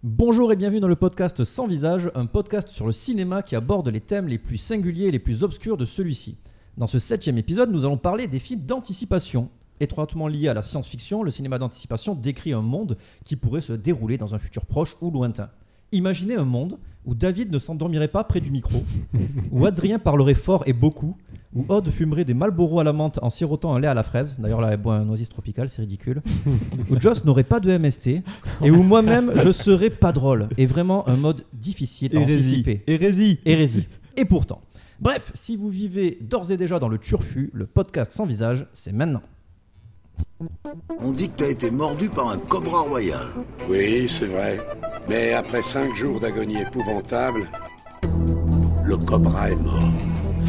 Bonjour et bienvenue dans le podcast Sans Visage, un podcast sur le cinéma qui aborde les thèmes les plus singuliers et les plus obscurs de celui-ci. Dans ce 7e épisode, nous allons parler des films d'anticipation. Étroitement lié à la science-fiction, le cinéma d'anticipation décrit un monde qui pourrait se dérouler dans un futur proche ou lointain. Imaginez un monde où David ne s'endormirait pas près du micro, où Adrien parlerait fort et beaucoup, où Aude fumerait des Marlboro à la menthe en sirotant un lait à la fraise, d'ailleurs là elle boit un Oasis tropical, c'est ridicule, où Joss n'aurait pas de MST, et où moi-même je serais pas drôle, et vraiment un mode difficile à anticiper. Hérésie. Et pourtant. Bref, si vous vivez d'ores et déjà dans le turfu, le podcast Sans Visage, c'est maintenant. On dit que t'as été mordu par un cobra royal. Oui, c'est vrai. Mais après 5 jours d'agonie épouvantable, le cobra est mort.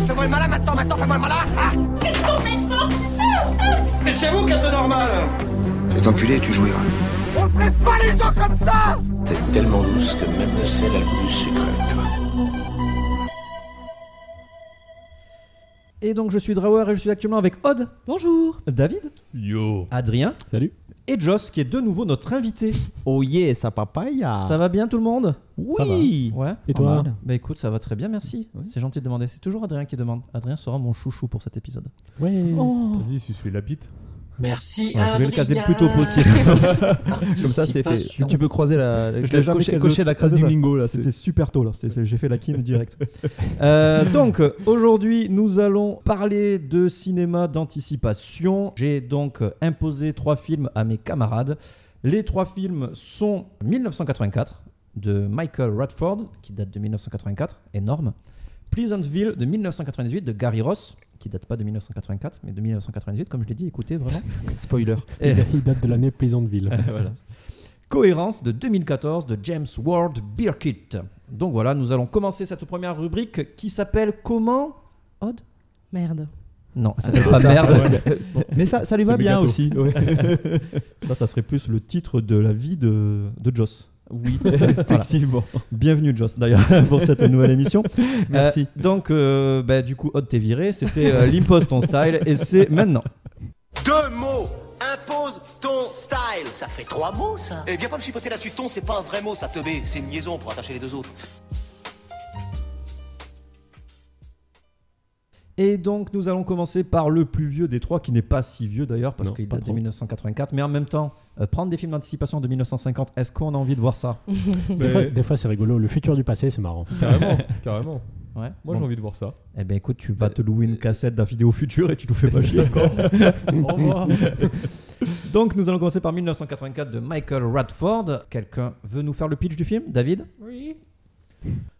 Fais-moi le malin maintenant, fais-moi le malin. T'es complètement fou. Mais c'est vous qui êtes normal. Cet enculé, tu jouiras. On traite pas les gens comme ça. T'es tellement douce que même le sel a le goût du sucre avec toi. Et donc je suis Drawer et je suis actuellement avec Aude. Bonjour. David. Yo. Adrien. Salut. Et Joss qui est de nouveau notre invité. Oh yeah, ça papaya. Ça va bien tout le monde? Oui. Ça va. Ouais. Et toi? Bah écoute, ça va très bien, merci. Oui. C'est gentil de demander. C'est toujours Adrien qui demande. Adrien sera mon chouchou pour cet épisode. Ouais. Oh. Vas-y, suis la bite. Merci. Ouais, je vais le caser le plus tôt possible. Comme ça, c'est fait. Tu peux croiser cocher la crase du bingo là. C'était super tôt là. J'ai fait la kin direct. Donc aujourd'hui, nous allons parler de cinéma d'anticipation. J'ai donc imposé 3 films à mes camarades. Les 3 films sont 1984 de Michael Radford, qui date de 1984, énorme. Pleasantville de 1998 de Gary Ross, qui date pas de 1984, mais de 1998, comme je l'ai dit, écoutez vraiment. Spoiler. Il date de l'année Pleasantville. Voilà. Cohérence de 2014 de James Ward Birkitt. Donc voilà, nous allons commencer cette première rubrique qui s'appelle comment, Aude? Merde. Non, ça s'appelle pas merde. Mais ça lui va C'est bien mégato. aussi. Ouais. Ça serait plus le titre de la vie de Joss. Oui, effectivement. Bienvenue Joss d'ailleurs pour cette nouvelle émission. Merci. Donc du coup Aude t'es viré, c'était l'impose ton style et c'est maintenant. 2 mots. Impose ton style. Ça fait 3 mots, ça. Et viens pas me chipoter là-dessus. Ton, c'est pas un vrai mot, ça teubé. C'est une liaison pour attacher les 2 autres. Et donc nous allons commencer par le plus vieux des 3, qui n'est pas si vieux d'ailleurs parce qu'il pas date de trop. 1984, mais en même temps prendre des films d'anticipation de 1950, est-ce qu'on a envie de voir ça? Des fois, c'est rigolo. Le futur du passé, c'est marrant. Carrément. Ouais. Moi, j'ai envie de voir ça. Eh ben écoute, tu vas te louer une cassette d'un vidéo futur et tu nous fais pas chier encore. Au revoir. Donc nous allons commencer par 1984 de Michael Radford. Quelqu'un veut nous faire le pitch du film? David? Oui.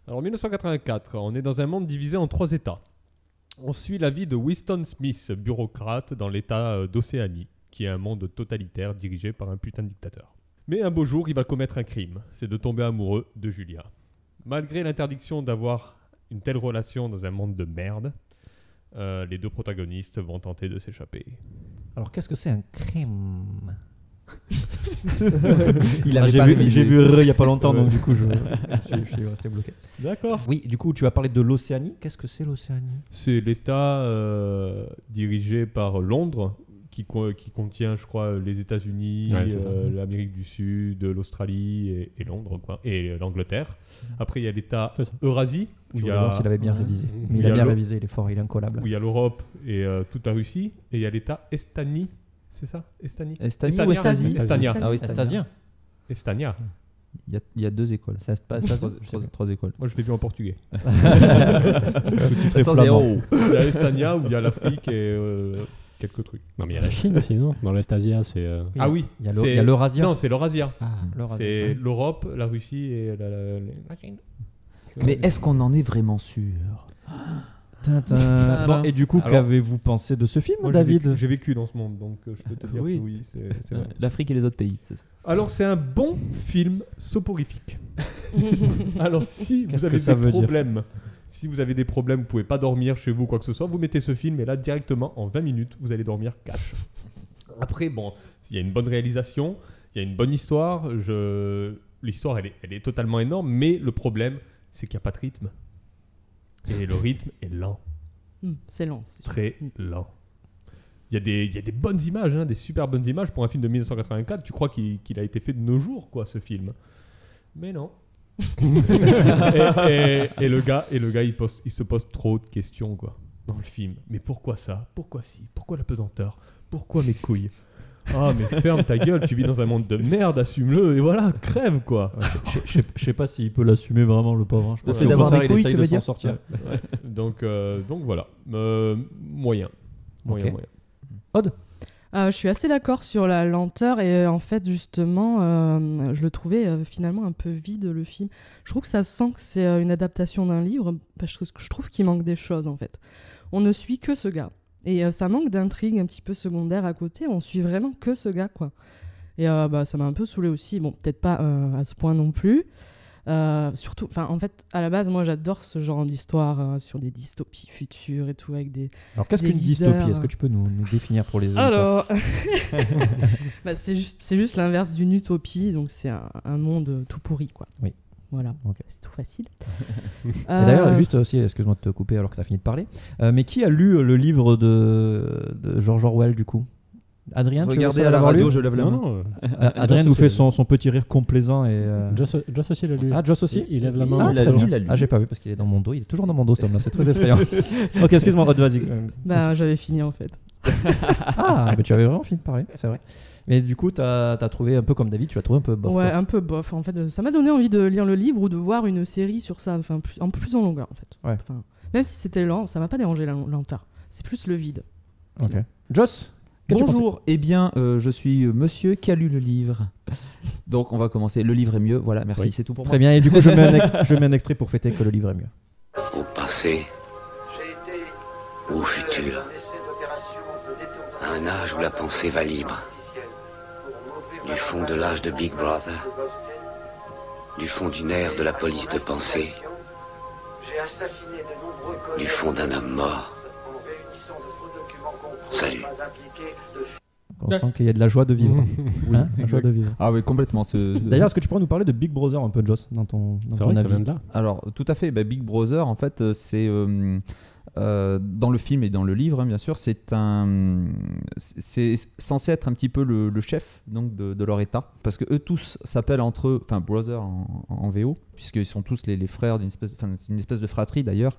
Alors, 1984, on est dans un monde divisé en 3 États. On suit la vie de Winston Smith, bureaucrate dans l'État d'Océanie, qui est un monde totalitaire dirigé par un putain de dictateur. Mais un beau jour, il va commettre un crime, c'est de tomber amoureux de Julia. Malgré l'interdiction d'avoir une telle relation dans un monde de merde, les 2 protagonistes vont tenter de s'échapper. Alors qu'est-ce que c'est un crime? J'ai vu il y a pas longtemps, donc du coup je suis resté bloqué. D'accord. Oui, du coup tu as parlé de l'Océanie. Qu'est-ce que c'est l'Océanie? C'est l'État dirigé par Londres, qui contient, je crois, les États-Unis, Ouais, c'est ça. l'Amérique du Sud, l'Australie et Londres, quoi, et l'Angleterre. Après, il y a l'État C'est ça. Eurasie, où Je il y voulais voir a, s'il avait bien révisé. Où Mais il il y a a bien l'eau. révisé, il est fort, il est incollable. où il y a l'Europe et toute la Russie, et il y a l'État Estanie, c'est ça? Estanie? Estanie Estania. ou Estasie? Estania. Ah oui, Estasien. Estania. Il y a 2 écoles. C'est pas Estasien. 3 écoles. Moi, je l'ai vu en portugais. Sous-titré flamand. Il y a Estania, où il y a l'Afrique et quelques trucs. Non, mais il y a la Chine aussi, non? Dans l'Estasia, c'est. Ah oui, Il y a l'Eurasia. Non, c'est l'Eurasia. L'Eurasia. C'est l'Europe, la Russie et la Chine. Mais est-ce qu'on en est vraiment sûr? Bon, et du coup, Alors- qu'avez-vous pensé de ce film, Moi, David? j'ai vécu dans ce monde, donc je peux te dire Oui. que oui, c'est vrai. L'Afrique et les autres pays, c'est ça. Alors, c'est un bon film soporifique. Alors, si Qu'est-ce vous avez que ça des veut dire problèmes, si vous avez des problèmes, vous pouvez pas dormir chez vous, quoi que ce soit, vous mettez ce film et là, directement, en 20 minutes, vous allez dormir cash. Après, bon, il y a une bonne réalisation, il y a une bonne histoire, l'histoire, elle est totalement énorme, mais le problème, c'est qu'il n'y a pas de rythme. Et le rythme est lent. C'est lent. C'est sûr. Très lent. Il y a des bonnes images, hein, des super bonnes images pour un film de 1984. Tu crois qu'il a été fait de nos jours, quoi, ce film. Mais non. et le gars, il se pose trop de questions quoi dans le film. Mais pourquoi ça? Pourquoi si? Pourquoi la pesanteur? Pourquoi mes couilles? Ah mais ferme ta gueule, tu vis dans un monde de merde, assume-le et voilà, crève quoi. Je sais pas s'il peut l'assumer vraiment, le pauvre. Je pense Le fait qu'au d'avoir contraire, des il couilles, essaye tu de veux s'en dire sortir. Donc voilà. Moyen. Ok. Moyen. Je suis assez d'accord sur la lenteur et en fait justement je le trouvais finalement un peu vide le film. Je trouve que ça sent que c'est une adaptation d'un livre parce que je trouve qu'il manque des choses en fait. On ne suit que ce gars et ça manque d'intrigue un petit peu secondaire à côté, on suit vraiment que ce gars quoi. Et ça m'a un peu saoulé aussi, bon peut-être pas à ce point non plus. Surtout, en fait, à la base, moi j'adore ce genre d'histoire sur des dystopies futures et tout avec des. Alors qu'est-ce des qu'une leaders. dystopie? Est-ce que tu peux nous définir pour les auditeurs? Alors, c'est juste l'inverse d'une utopie, donc c'est un monde tout pourri, quoi. Oui. Voilà, Ok. c'est tout facile. Et d'ailleurs, juste aussi, excuse-moi de te couper alors que tu as fini de parler, mais qui a lu le livre de George Orwell du coup? Adrien, Regardez tu veux à la l'avoir radio, lu? je lève la main. Non, Adrien nous fait son petit rire complaisant et. Joss aussi l'a lu. Ah, Joss aussi? Il lève la main. Ah, il a très lu, bien. il a lu. Ah, j'ai pas vu parce qu'il est dans mon dos. Il est toujours dans mon dos, cet homme-là. C'est très effrayant. Ok, excuse-moi, Rod, vas-y. J'avais fini en fait. Ah, mais tu avais vraiment fini de parler, c'est vrai. Mais du coup, t'as trouvé un peu comme David, tu l'as trouvé un peu bof. Ouais, quoi. un peu bof. En fait, ça m'a donné envie de lire le livre ou de voir une série sur ça, plus en longueur en fait. Ouais. Même si c'était lent, ça m'a pas dérangé la lenteur. C'est plus le vide. Ok. Joss, qu'as-tu pensé? Bonjour, eh bien, je suis monsieur qui a lu le livre. Donc, on va commencer. Le livre est mieux. Voilà, merci, Oui. c'est tout pour Très moi. bien, et du coup, je mets un extrait pour fêter que le livre est mieux. Au passé, au futur, à un âge où la pensée va libre, du fond de l'âge de Big Brother, du fond d'une ère de la police de pensée, du fond d'un homme mort. Salut. On sent qu'il y a de la joie de vivre. Hein, la joie de vivre. Ah oui, complètement. D'ailleurs, est-ce que tu pourrais nous parler de Big Brother un peu, Joss, dans ton C'est vrai que ça avis? vient de là. Alors, tout à fait. Big Brother, en fait, c'est dans le film et dans le livre, hein, bien sûr, c'est censé être un petit peu le chef donc de leur état, parce que eux tous s'appellent entre eux, enfin Brother en VO, puisqu'ils sont tous les frères c'est une espèce de fratrie d'ailleurs.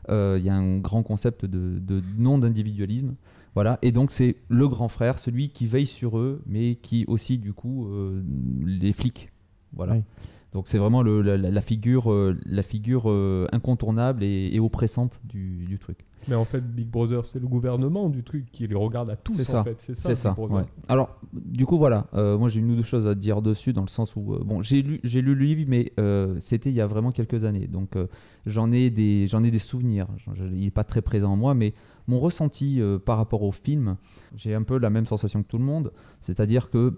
Il y a un grand concept de non d'individualisme. Voilà, et donc c'est le grand frère, celui qui veille sur eux, mais qui aussi du coup les flics. Voilà. Oui. Donc c'est vraiment la figure incontournable et oppressante du truc. Mais en fait, Big Brother, c'est le gouvernement du truc qui les regarde à tous. C'est ça. En fait, c'est C'est ça. ça. Big Brother. Ouais. Alors du coup voilà, moi j'ai une ou deux choses à dire dessus dans le sens où j'ai lu le livre, mais c'était il y a vraiment quelques années, donc j'en ai des souvenirs. Il est pas très présent en moi, mais mon ressenti par rapport au film, j'ai un peu la même sensation que tout le monde, c'est-à-dire que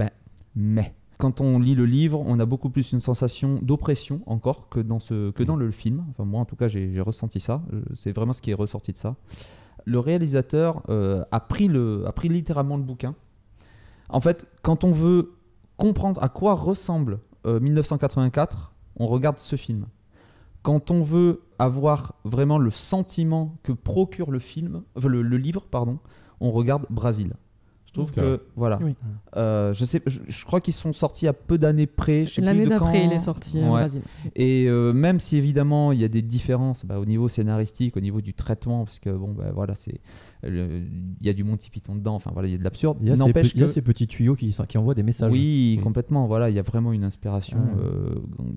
quand on lit le livre, on a beaucoup plus une sensation d'oppression encore que dans le film. Enfin, moi, en tout cas, j'ai ressenti ça. C'est vraiment ce qui est ressorti de ça. Le réalisateur a pris littéralement le bouquin. En fait, quand on veut comprendre à quoi ressemble 1984, on regarde ce film. Quand on veut avoir vraiment le sentiment que procure le livre, on regarde Brasil. Je trouve que voilà. Oui. Je crois qu'ils sont sortis à peu d'années près. Je sais L'année plus de d'après, quand. il est sorti Ouais. au Brésil. Et même si évidemment il y a des différences au niveau scénaristique, au niveau du traitement, parce que voilà, il y a du Monty Python dedans. Enfin voilà, il y a de l'absurde. Il y a ces petits tuyaux qui envoient des messages. Oui, complètement. Voilà, il y a vraiment une inspiration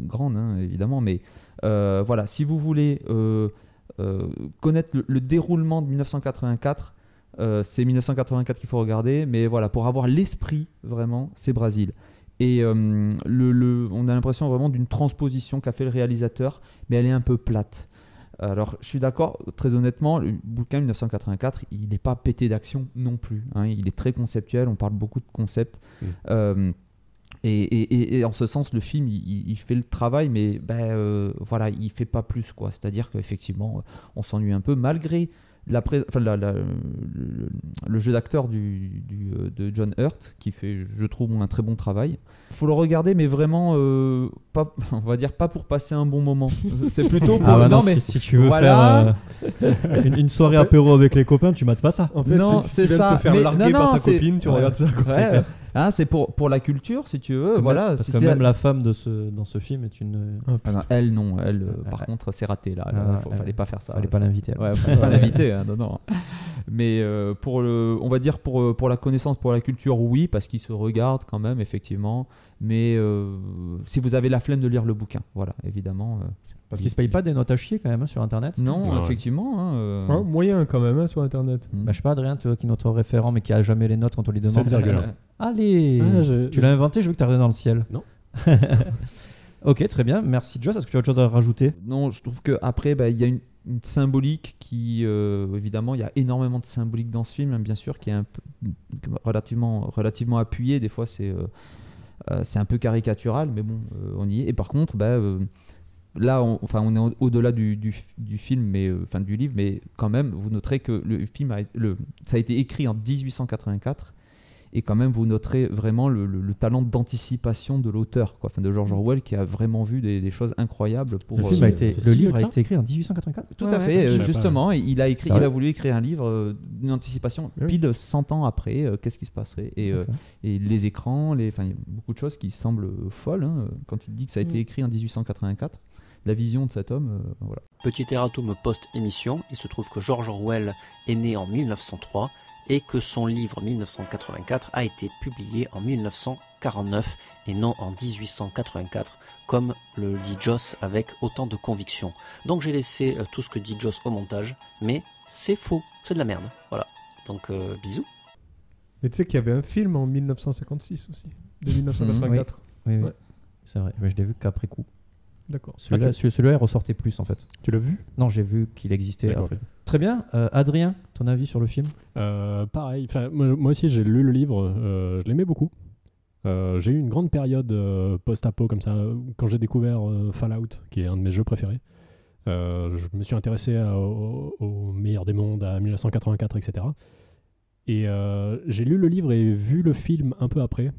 grande, hein, évidemment. Mais voilà, si vous voulez connaître le déroulement de 1984. C'est 1984 qu'il faut regarder, mais voilà, pour avoir l'esprit, vraiment, c'est Brasil. Et on a l'impression vraiment d'une transposition qu'a fait le réalisateur, mais elle est un peu plate. Alors, je suis d'accord, très honnêtement, le bouquin 1984, il n'est pas pété d'action non plus. Hein, il est très conceptuel, on parle beaucoup de concepts. Et en ce sens, le film, il fait le travail, mais voilà, il ne fait pas plus, quoi. C'est-à-dire qu'effectivement, on s'ennuie un peu, malgré le jeu d'acteur de John Hurt, qui fait, je trouve, un très bon travail. Il faut le regarder, mais vraiment, on va dire pas pour passer un bon moment. C'est plutôt pour... si tu veux voilà. faire une soirée apéro avec les copains, tu mates pas ça. En fait, Non, si c'est tu viens ça. de te faire Mais larguer par ta c'est- copine, tu regardes ça. Quoi. Ouais. c'est pour la culture, si tu veux. Parce que Voilà. même, parce si que c'est- même la femme dans ce film est une. Ah non, elle, non. Elle, par contre, c'est raté là. Fallait pas faire ça. Fallait pas l'inviter. Ouais, fallait pas l'inviter. Hein, non. Mais on va dire pour la connaissance, pour la culture, oui, parce qu'ils se regardent quand même, effectivement. Mais si vous avez la flemme de lire le bouquin, voilà, évidemment. Parce qu'ils se payent pas des notes à chier quand même hein, sur internet. Non, Ouais. effectivement. Hein, Ouais, moyen quand même hein, sur internet. Bah, je sais pas, Adrien, tu vois, qui est notre référent mais qui a jamais les notes quand on lui demande. 7,1. Allez, Ah, tu l'as inventé, je veux que tu regardé dans le ciel. Non. Ok, très bien, merci Joss. Est-ce que tu as autre chose à rajouter? Non, je trouve qu'après, il y a une symbolique qui, évidemment, il y a énormément de symbolique dans ce film, hein, bien sûr, qui est un peu, relativement appuyé. Des fois, c'est un peu caricatural, mais bon, on y est. Et par contre, là, on est au-delà du film, mais du livre, mais quand même, vous noterez que le film ça a été écrit en 1884. Et quand même, vous noterez vraiment le talent d'anticipation de l'auteur, quoi. De George Orwell, qui a vraiment vu des choses incroyables. Le si livre vieux a que été écrit en 1884. Tout Ouais, à ouais. fait, Je savais justement, il a Sérieux voulu écrire un livre d'une anticipation Oui. pile 100 ans après, qu'est-ce qui se passerait. Et les écrans, il y a beaucoup de choses qui semblent folles, hein, quand tu te dis que ça a été écrit en 1884. La vision de cet homme, voilà. Petit erratum post-émission, il se trouve que George Orwell est né en 1903 et que son livre 1984 a été publié en 1949 et non en 1884, comme le dit Joss avec autant de conviction. Donc j'ai laissé tout ce que dit Joss au montage, mais c'est faux, c'est de la merde. Voilà, donc bisous. Mais tu sais qu'il y avait un film en 1956 aussi, de 1984. Oui, Ouais. c'est vrai, mais je l'ai vu qu'après coup. D'accord. Celui-là, celui-là, il ressortait plus en fait. Tu l'as vu? Non, j'ai vu qu'il existait D'accord, après. Très bien, Adrien, ton avis sur le film? Pareil, moi aussi j'ai lu le livre, je l'aimais beaucoup. J'ai eu une grande période post-apo comme ça, quand j'ai découvert Fallout, qui est un de mes jeux préférés. Je me suis intéressé au meilleur des mondes, à 1984, etc. Et j'ai lu le livre et vu le film un peu après.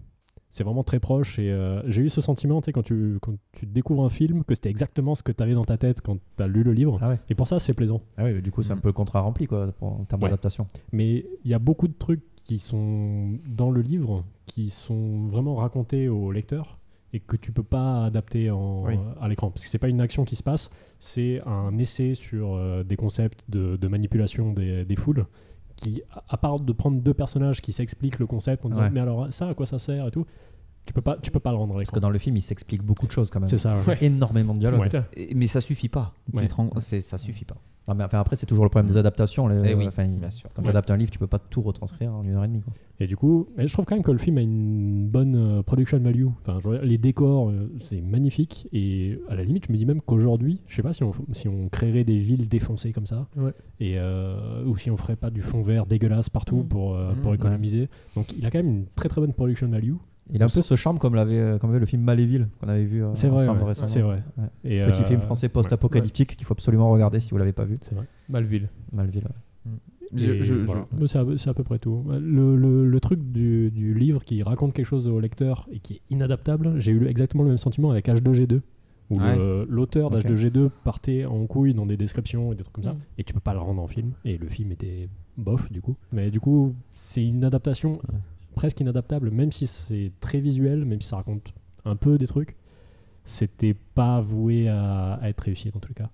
C'est vraiment très proche et j'ai eu ce sentiment, tu sais, quand tu découvres un film, que c'était exactement ce que tu avais dans ta tête quand tu as lu le livre. Ah ouais. Et pour ça, c'est plaisant. Ah oui, du coup, c'est un peu le contrat rempli quoi, en termes Ouais. d'adaptation. Mais il y a beaucoup de trucs qui sont dans le livre, qui sont vraiment racontés au lecteur et que tu peux pas adapter à l'écran. Parce que c'est pas une action qui se passe, c'est un essai sur des concepts de manipulation des foules. Qui, à part de prendre deux personnages qui s'expliquent le concept en disant Ouais. mais alors ça à quoi ça sert et tout, tu peux pas le rendre à Parce que l'écran. dans le film, il s'explique beaucoup de choses quand même. C'est ça. Ouais. Énormément de dialogue. Ouais. Mais ça suffit pas. Ouais. Ça suffit pas. Non, mais enfin, après, c'est toujours le problème des adaptations. Eh oui, enfin, bien sûr. quand tu Ouais. adaptes un livre, tu peux pas tout retranscrire en 1h30. Quoi. Et du coup, je trouve quand même que le film a une bonne production value. Enfin, les décors, c'est magnifique. Et à la limite, je me dis même qu'aujourd'hui, je sais pas si on créerait des villes défoncées comme ça, Ouais. et ou si on ferait pas du fond vert dégueulasse partout pour économiser. Donc, il a quand même une très très bonne production value. Il a un peu ce charme comme l'avait le film Maléville qu'on avait vu C'est vrai, ensemble ouais. récemment. C'est vrai. Ouais. Et, Petit film français post-apocalyptique qu'il faut absolument regarder si vous l'avez pas vu. C'est vrai. Malville. Maléville. Ouais. Et voilà. Mais c'est à peu près tout. Le truc du livre qui raconte quelque chose au lecteur et qui est inadaptable, j'ai eu exactement le même sentiment avec H2G2, où l'auteur Ok. d'H2G2 partait en couille dans des descriptions et des trucs comme ça, Mm. et tu peux pas le rendre en film, et le film était bof du coup. Mais du coup, c'est une adaptation presque inadaptable, même si c'est très visuel, même si ça raconte un peu des trucs, c'était pas voué à être réussi dans tous les cas.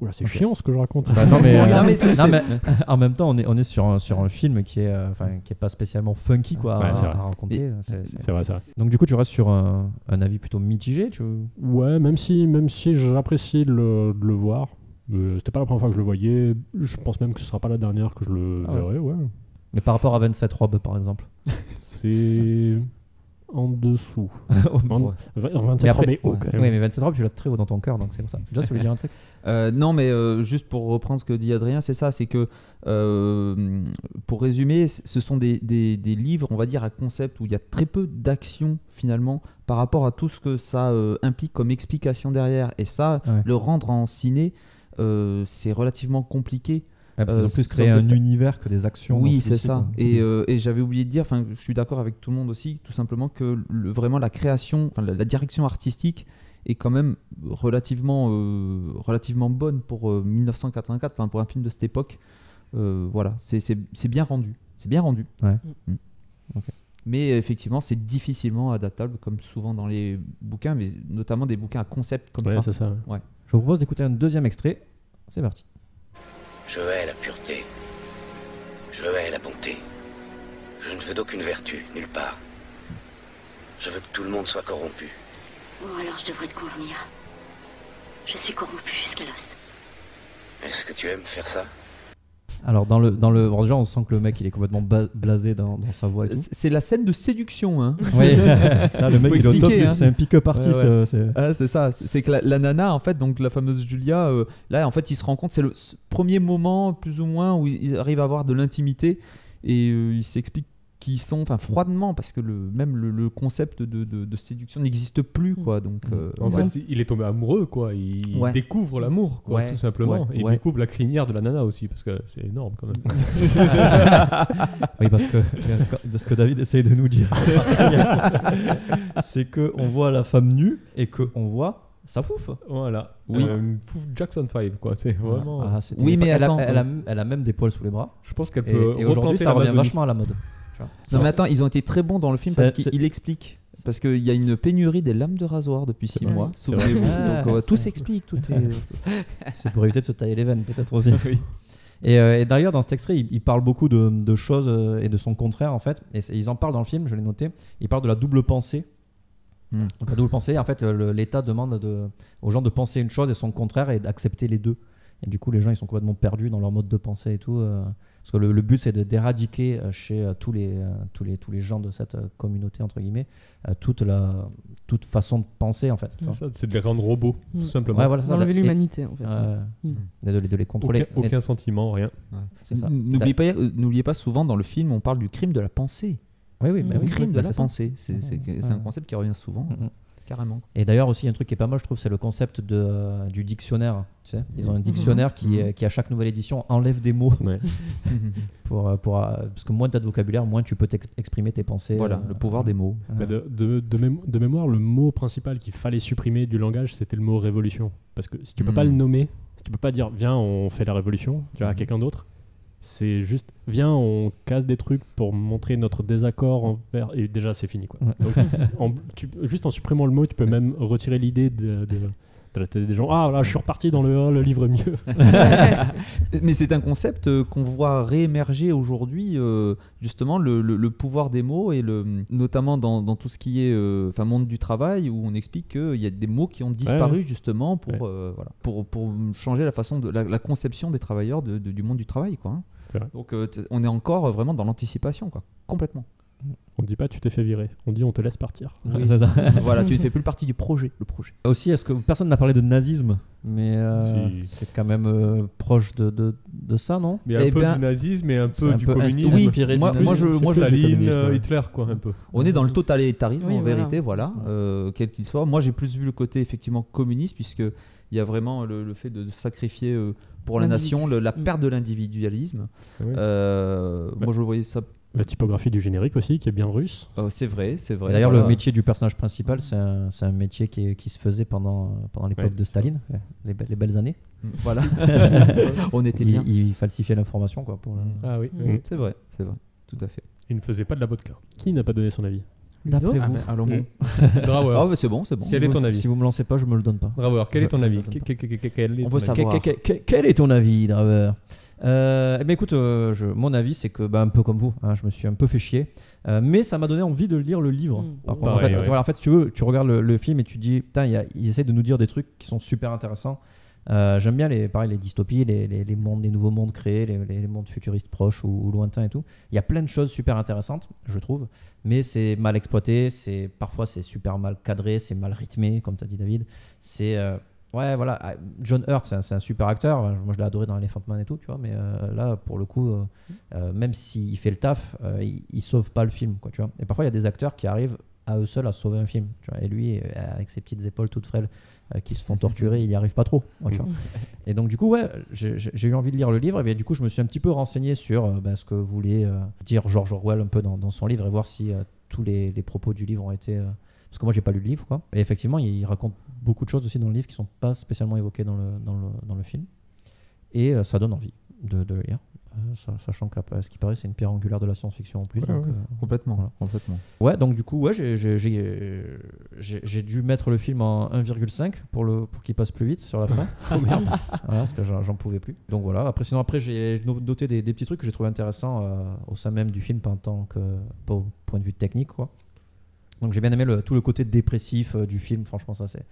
Oula, c'est chiant ce que je raconte. Bah, non, mais, Non, mais c'est- non, mais en même temps, on est sur un film qui est pas spécialement funky quoi, Ouais, c'est à vrai. raconter. C'est vrai, c'est vrai. Donc du coup, tu restes sur un avis plutôt mitigé. Ouais, même si j'apprécie de le voir. C'était pas la première fois que je le voyais. Je pense même que ce sera pas la dernière que je le Ah ouais. verrai. Ouais. Mais par rapport à 27 robes, par exemple. C'est en dessous. Ouais. 27 Mais après, robes est haut, quand même. ouais, mais 27 robes, tu l'as très haut dans ton cœur, donc c'est pour ça. Just, tu voulais dire un truc? Non, mais juste pour reprendre ce que dit Adrien, c'est ça, c'est que pour résumer, ce sont des livres, on va dire, à concept où il y a très peu d'action finalement par rapport à tout ce que ça implique comme explication derrière. Et ça, Ouais. le rendre en ciné, c'est relativement compliqué. Ouais, parce qu'ils ont plus sorte créé de un fa- univers que des actions. Oui, dans c'est celui-ci, ça. quoi. Et j'avais oublié de dire, enfin, je suis d'accord avec tout le monde aussi, tout simplement que vraiment la création, enfin la direction artistique est quand même relativement bonne pour 1984, enfin, pour un film de cette époque. Voilà, c'est bien rendu. C'est bien rendu. Ouais. Mm. Ok. Mais effectivement, c'est difficilement adaptable, comme souvent dans les bouquins, mais notamment des bouquins à concept comme ça. C'est ça. Ouais. Je vous propose d'écouter un deuxième extrait. C'est parti. Je hais la pureté. Je hais la bonté. Je ne veux d'aucune vertu, nulle part. Je veux que tout le monde soit corrompu. Bon, alors je devrais te convenir. Je suis corrompu jusqu'à l'os. Est-ce que tu aimes faire ça? Alors bon, déjà on sent que le mec il est complètement blasé dans sa voix et tout. C'est la scène de séduction, hein. Oui. Là le mec il est au top, hein. C'est un pick-up artiste. Ouais. C'est ça, c'est que la nana en fait, donc la fameuse Julia, là en fait il se rend compte, c'est le premier moment plus ou moins où ils arrivent à avoir de l'intimité et il s'explique qui sont froidement, parce que même le concept de séduction n'existe plus, quoi. Donc en fait il est tombé amoureux, quoi. Il découvre l'amour, quoi, tout simplement. Et il découvre la crinière de la nana aussi, parce que c'est énorme quand même. Oui, parce que ce que David essaye de nous dire, c'est qu'on voit la femme nue et qu'on voit sa fouf. Voilà. Oui. Une fouf Jackson 5, quoi. C'est vraiment. Oui, mais elle attends, a même des poils sous les bras. Je pense qu'elle peut. Et aujourd'hui ça revient vachement à la mode. Non mais attends, ils ont été très bons dans le film parce qu'il explique. Parce qu'il y a une pénurie des lames de rasoir depuis 6 mois. Souvenez-vous. Donc tout s'explique, tout est. C'est pour éviter de se tailler les veines, peut-être aussi. Oui. Et d'ailleurs, dans cet extrait, il parle beaucoup de choses et de son contraire, en fait. Et ils en parlent dans le film, je l'ai noté. Ils parlent de la double pensée. Donc, la double pensée, en fait, l'État demande aux gens de penser une chose et son contraire et d'accepter les deux. Et du coup, les gens, ils sont complètement perdus dans leur mode de pensée et tout. Parce que le but, c'est d'éradiquer chez tous les gens de cette communauté, entre guillemets, toute façon de penser, en fait. C'est de les rendre robots, tout simplement. Ouais, voilà, d'enlever l'humanité, en fait. De les contrôler. Aucun sentiment, rien. Ouais, c'est ça. N'oubliez pas, souvent dans le film, on parle du crime de la pensée. Oui, le crime de la pensée. C'est un concept qui revient souvent. Carrément. Et d'ailleurs aussi un truc qui est pas mal, je trouve, c'est le concept du dictionnaire. Tu sais, ils ont un dictionnaire qui à chaque nouvelle édition enlève des mots. Ouais. Parce que moins tu as de vocabulaire, moins tu peux exprimer tes pensées. Voilà, le pouvoir des mots. Bah de mémoire, le mot principal qu'il fallait supprimer du langage, c'était le mot révolution. Parce que si tu peux pas le nommer, si tu peux pas dire viens on fait la révolution, tu vois, à quelqu'un d'autre, c'est juste viens on casse des trucs pour montrer notre désaccord envers, et déjà c'est fini, quoi. Donc juste en supprimant le mot, tu peux même retirer l'idée de la tête des gens. Ah là, je suis reparti dans le livre est mieux. Mais c'est un concept qu'on voit réémerger aujourd'hui, justement le pouvoir des mots, et notamment dans tout ce qui est monde du travail, où on explique qu'il y a des mots qui ont disparu justement pour changer la façon de la conception des travailleurs du monde du travail, quoi, hein. Donc on est encore vraiment dans l'anticipation, quoi, complètement. On dit pas tu t'es fait virer, on dit on te laisse partir. Oui. C'est ça. Voilà, tu ne fais plus partie du projet. Le projet. Aussi, est-ce que personne n'a parlé de nazisme, mais c'est quand même proche de ça, non? Mais un peu du nazisme et un peu du communisme. Oui, moi je Staline, Hitler, quoi, un peu. On est dans le totalitarisme, en vérité, voilà, quel qu'il soit. Moi j'ai plus vu le côté effectivement communiste, puisque il y a vraiment le fait de sacrifier pour la nation, la perte de l'individualisme. Oui. Moi je voyais ça. La typographie du générique aussi, qui est bien russe. C'est vrai. D'ailleurs, le métier du personnage principal, c'est un métier qui se faisait pendant l'époque de Staline, les belles années. Voilà. On était bien. Il falsifiait l'information, quoi. Ah oui. C'est vrai, tout à fait. Il ne faisait pas de la vodka. Qui n'a pas donné son avis? D'après vous. Allons bon. Drawer. C'est bon. Quel est ton avis? Si vous me lancez pas, je me le donne pas. Drawer, quel est ton avis? On veut savoir. Quel est ton avis, Drawer? Mais écoute, mon avis, c'est que un peu comme vous, hein, je me suis un peu fait chier, mais ça m'a donné envie de lire le livre. Par contre, en fait, tu regardes le film et tu te dis, putain, ils essaient de nous dire des trucs qui sont super intéressants. J'aime bien les dystopies, les nouveaux mondes créés, les mondes futuristes proches ou lointains et tout. Il y a plein de choses super intéressantes, je trouve, mais c'est mal exploité, parfois c'est super mal cadré, c'est mal rythmé, comme tu as dit, David. Ouais, voilà. John Hurt, c'est un super acteur. Moi, je l'ai adoré dans Elephant Man et tout, tu vois. Mais là, pour le coup, même s'il fait le taf, il sauve pas le film, quoi, tu vois. Et parfois, il y a des acteurs qui arrivent à eux seuls à sauver un film, tu vois. Et lui, avec ses petites épaules toutes frêles qui se font torturer, il y arrive pas trop, tu vois. Et donc, du coup, ouais, j'ai eu envie de lire le livre. Et bien, du coup, je me suis un petit peu renseigné sur ce que voulait dire George Orwell un peu dans son livre, et voir si tous les propos du livre ont été... Parce que moi, j'ai pas lu le livre, quoi. Et effectivement, il raconte beaucoup de choses aussi dans le livre qui sont pas spécialement évoquées dans le film. Et ça donne envie. de le lire. Sachant qu'à ce qui paraît, c'est une pierre angulaire de la science-fiction en plus. Donc, Complètement, voilà. complètement. Ouais, donc du coup, ouais, j'ai dû mettre le film en 1,5 pour qu'il passe plus vite sur la fin. Oh merde. Voilà, parce que j'en pouvais plus. Donc voilà, après j'ai noté des petits trucs que j'ai trouvé intéressants au sein même du film, pas au point de vue technique, quoi. Donc j'ai bien aimé tout le côté dépressif du film, franchement ça c'est...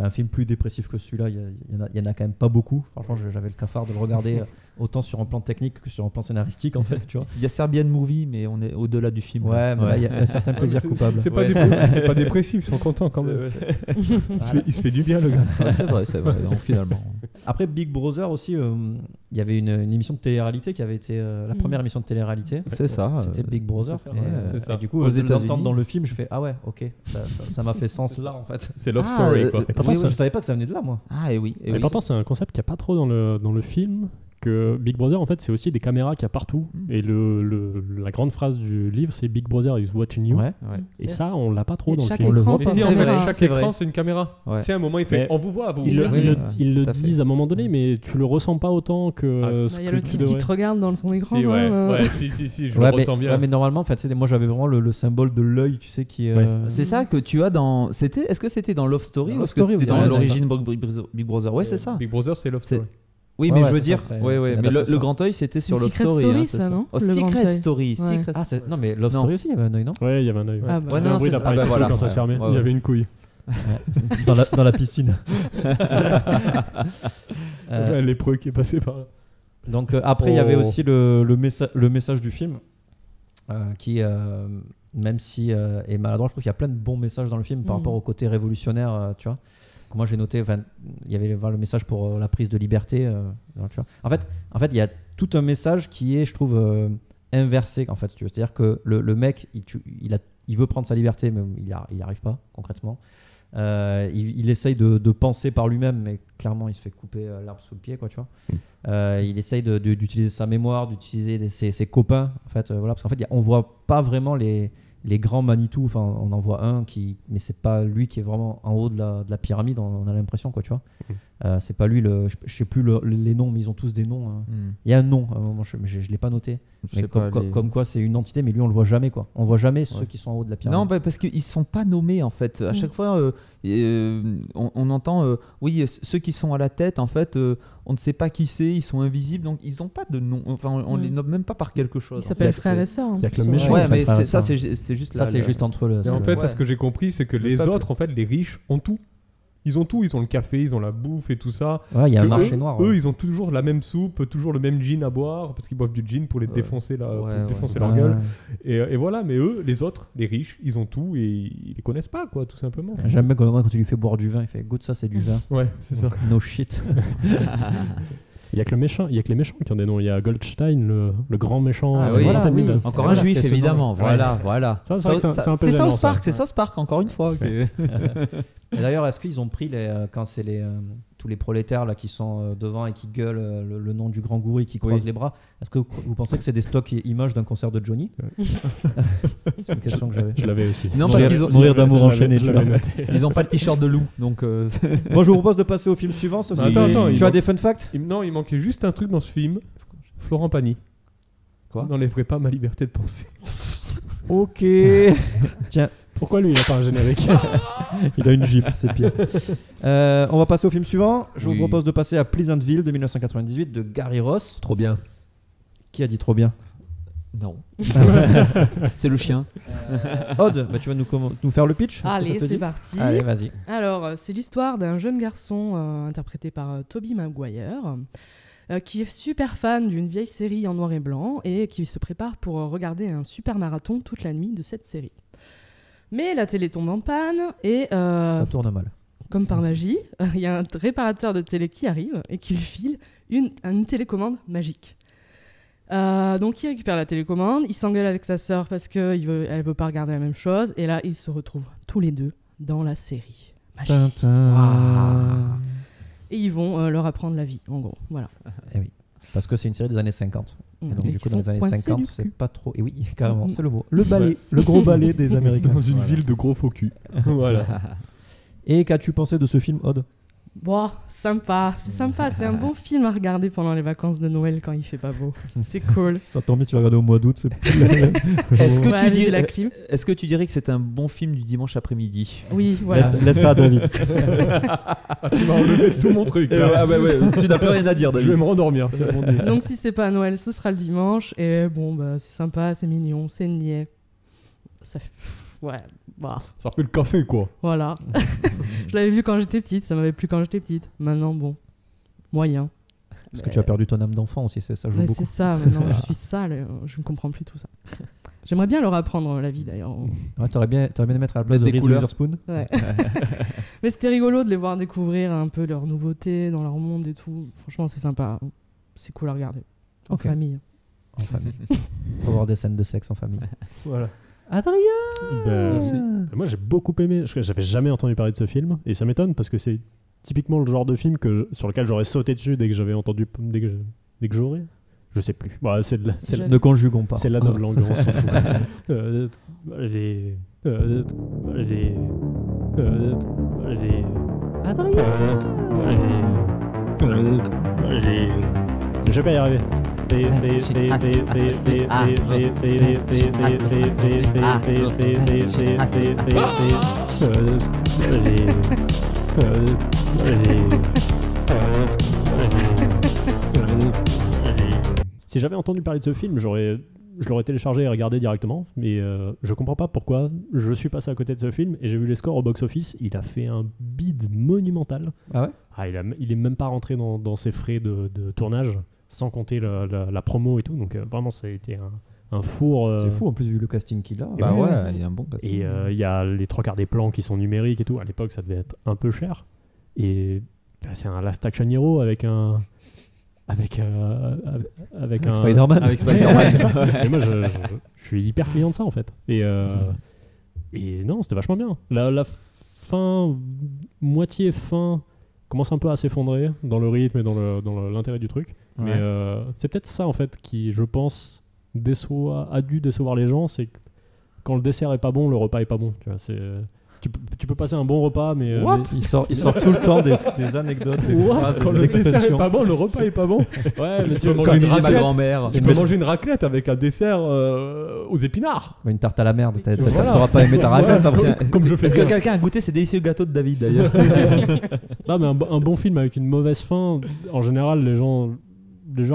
un film plus dépressif que celui-là, il y en a quand même pas beaucoup. Franchement, j'avais le cafard de le regarder autant sur un plan technique que sur un plan scénaristique en fait, tu vois. Il y a Serbian Movie, mais on est au-delà du film. Ouais, mais là, il y a un certain plaisir coupable. C'est pas dépressif, ils sont contents quand même. Il se fait du bien le gars. C'est vrai, donc, finalement. Après Big Brother aussi, il y avait une émission de télé-réalité qui avait été la première émission de télé-réalité. C'est ça. C'était Big Brother. C'est ça. Et du coup, Aux de États-Unis. l'entendre dans le film, je fais ah ouais, ok, ça m'a fait sens là en fait. C'est Love Story quoi. Et pourtant, Je savais pas que ça venait de là moi. Ah, et oui. Et pourtant, c'est un concept qu'il n'y a pas trop dans le film. Que Big Brother, en fait, c'est aussi des caméras qu'il y a partout. Et la grande phrase du livre, c'est Big Brother is watching you. Ouais. Et ça, on l'a pas trop Et dans le chaque film. écran, Mais c'est si, une en fait, caméra. chaque C'est vrai. écran c'est une caméra. Ouais. Tu sais, à un moment il fait Mais on vous voit, vous. Ils le, Oui, ils le- ouais, ils le tout à fait. disent à un moment donné, mais tu le ressens pas autant que ce Il y a que le tu type qui devrais. te regarde dans son écran. Si, ouais, non, ouais, si, je Ouais, le ressens bien. ouais, mais normalement, en fait, moi j'avais vraiment le symbole de l'œil, tu sais, qui. C'est ça que tu as dans. Est-ce que c'était dans Love Story Dans ou Love est-ce que Story, c'était oui, dans ouais, l'origine Big Brother? Ouais, c'est ça. Big Brother c'est Love C'est- Story. Oui, Ouais, mais ouais, je veux c'est dire, ça, c'est ouais, une mais adaptation. le grand œil c'était C'est sur Love Secret Story. Story, c'est ça, non Oh, Le grand Secret œil. Story. Ouais. Secret Ah, non, mais Love Non. Story aussi, il y avait un œil, non? Ouais, il y avait un œil. Ah, bah. Ouais, J'ai non, un bruit c'est ça. d'appareil Ah, bah, photo voilà. quand ça se fermait. Ouais, Il y ouais. avait une couille. Dans la piscine. Lépreux qui est passé par là. Donc après, il y avait aussi le message du film qui, même si est maladroit, je trouve qu'il y a plein de bons messages dans le film par rapport au côté révolutionnaire, tu vois. Que moi j'ai noté, il y avait le message pour la prise de liberté. Tu vois. En fait, il y a tout un message qui est, je trouve, inversé. En fait, tu vois. C'est-à-dire que le mec, il veut prendre sa liberté, mais il n'y arrive pas concrètement. Il essaye de penser par lui-même, mais clairement il se fait couper l'herbe sous le pied, quoi, tu vois. Il essaye d'utiliser sa mémoire, d'utiliser ses copains, en fait, voilà, parce qu'en fait on voit pas vraiment les grands Manitou. Enfin, on en voit un mais c'est pas lui qui est vraiment en haut de la pyramide, on a l'impression, quoi, tu vois. C'est pas lui, je sais plus les noms, mais ils ont tous des noms. Il y a un nom, à un moment, je l'ai pas noté. Mais comme quoi c'est une entité, mais lui on le voit jamais, quoi. On voit jamais ceux qui sont en haut de la pyramide. Non, parce qu'ils sont pas nommés en fait. À chaque fois, on entend oui, ceux qui sont à la tête, en fait, on ne sait pas qui c'est, ils sont invisibles, donc ils n'ont pas de nom. Enfin, on les nomme même pas par quelque chose. Ils s'appellent frères et sœurs. Il y a que le méchant. Ouais, qui mais s'appelle frère et ça, sœur. c'est juste. Ça, c'est juste entre le. Et en fait, ouais. à ce que j'ai compris, c'est que les peuple. autres, en fait, les riches ont tout. Ils ont tout, ils ont le café, ils ont la bouffe et tout ça. Ouais, il y a un Que marché eux, noir. Eux, ils ont toujours la même soupe, toujours le même gin à boire, parce qu'ils boivent du gin pour les défoncer, pour Ouais, défoncer ouais. leur gueule. Et voilà, mais eux, les autres, les riches, ils ont tout et ils les connaissent pas, quoi, tout simplement. J'aime bien quand tu lui fais boire du vin, il fait goûte ça, c'est du vin. Ouais, c'est ça. No shit. Il y a que les méchants qui ont des noms. Il y a Goldstein, le grand méchant. Ah avec oui. une Voilà, antenne oui. de- Encore Voilà, un juif, c'est ce nom. évidemment. Voilà, Ouais. voilà. Ça, c'est vrai que c'est un peu C'est gênant, South ça. Park, c'est South Park, encore une fois. Et d'ailleurs, est-ce qu'ils ont pris quand c'est tous les prolétaires là qui sont devant et qui gueulent le nom du grand gourou et qui croisent les bras, est-ce que vous pensez que c'est des stocks images d'un concert de Johnny? C'est une question que j'avais. Je l'avais aussi. Non, Mourir- parce qu'ils ont, mourir d'amour Je l'avais- enchaîné. je tu l'avais vois. noté. ils ont pas de t-shirt de loup, donc. Moi, je vous propose de passer au film suivant. Sauf si Attends, tu il as manque- des fun facts? Non, il manquait juste un truc dans ce film. Florent Pagny. Quoi? N'enlèverait pas ma liberté de penser. Ok. Tiens, Pourquoi lui, il a pas un générique? il a une gifle, c'est pire. On va passer au film suivant. Je Oui. vous propose de passer à Pleasantville de 1998 de Gary Ross. Trop bien. Qui a dit trop bien? Non. C'est le chien. Odd, tu vas nous faire le pitch? Est-ce que ça Allez, te dit c'est parti. Allez, vas-y. Alors, c'est l'histoire d'un jeune garçon interprété par Tobey Maguire qui est super fan d'une vieille série en noir et blanc et qui se prépare pour regarder un super marathon toute la nuit de cette série. Mais la télé tombe en panne et, Ça tourne mal. comme par magie, il y a un réparateur de télé qui arrive et qui lui file une télécommande magique. Donc il récupère la télécommande, il s'engueule avec sa sœur parce qu'elle veut pas regarder la même chose et là ils se retrouvent tous les deux dans la série magique. Et ils vont leur apprendre la vie, en gros. Voilà. Eh oui. Parce que c'est une série des années 50. Et donc, Et du qui coup, dans les sont années coincés 50, du c'est cul. pas trop. Et oui, carrément, c'est le mot. Le balai, le gros balai des Américains. Dans une ville de gros faux cul. Voilà. Et qu'as-tu pensé de ce film, Odd? Bon, sympa, c'est sympa, c'est un bon film à regarder pendant les vacances de Noël quand il fait pas beau. C'est cool. Ça tombe bien, tu vas regarder au mois d'août. Est-ce que, Ouais, j'ai la clim. est-ce que tu dirais que c'est un bon film du dimanche après-midi? Oui, voilà. Laisse ça à David. Tu m'as enlevé tout mon truc. là. Tu n'as plus rien à dire, Je vais me rendormir. c'est bon. Donc si c'est pas à Noël, ce sera le dimanche. Et bon, bah c'est sympa, c'est mignon, c'est niais. Ça fait... Ouais, bah, Ça fait le café, quoi. voilà. Je l'avais vu quand j'étais petite, ça m'avait plu quand j'étais petite. Maintenant, bon, moyen. Parce que tu as perdu ton âme d'enfant aussi, ça joue Ouais, beaucoup. c'est ça, maintenant je suis sale, je ne comprends plus tout ça. J'aimerais bien leur apprendre la vie d'ailleurs. Ouais, t'aurais bien aimé mettre à la place de Des Reese couleurs. Witherspoon. Ouais. Mais c'était rigolo de les voir découvrir un peu leurs nouveautés dans leur monde et tout. Franchement, c'est sympa. C'est cool à regarder. En Ok. famille. En famille. Pour voir des scènes de sexe en famille. Voilà. Adrien Moi, j'ai beaucoup aimé. J'avais jamais entendu parler de ce film. Et ça m'étonne parce que c'est typiquement le genre de film sur lequel j'aurais sauté dessus dès que j'avais entendu. Dès que j'aurais. Je sais plus. Bah, c'est Ne conjuguons pas. la novlangue, on s'en fout. Je vais pas y arriver. Si j'avais entendu parler de ce film, je l'aurais téléchargé et regardé directement, mais je comprends pas pourquoi je suis passé à côté de ce film et j'ai vu les scores au box-office. Il a fait un bid monumental. Ah ouais Il est même pas rentré dans ses frais de tournage, sans compter la promo et tout. Donc vraiment, ça a été un four. C'est fou en plus vu le casting qu'il a. Bah ouais, il y a un bon casting. Et il y a les 3/4 des plans qui sont numériques et tout. À l'époque, ça devait être un peu cher. Et bah, c'est un Last Action Hero avec un Spider-Man. Avec Spider-Man, Ouais, c'est ça. Et moi, je suis hyper client de ça en fait. Et non, c'était vachement bien. La fin, moitié fin, commence un peu à s'effondrer dans le rythme et dans l'intérêt du truc. Ouais. Mais c'est peut-être ça en fait qui, je pense, a dû décevoir les gens. C'est que quand le dessert est pas bon, le repas est pas bon. Tu vois, tu peux passer un bon repas, mais Il sort tout le temps des anecdotes, des phrases, Quand des le dessert est expressions. pas bon, le repas est pas bon. ouais, mais tu peux peux manger Comme une disait ma raclette. grand-mère. Tu peux manger une raclette avec un dessert aux épinards. Une tarte à la merde. Voilà. T'auras pas aimé ta raclette. ça va. Comme je fais Est-ce que bien. quelqu'un a goûté ces délicieux gâteaux de David d'ailleurs? Non, mais un bon film avec une mauvaise fin, en général, les gens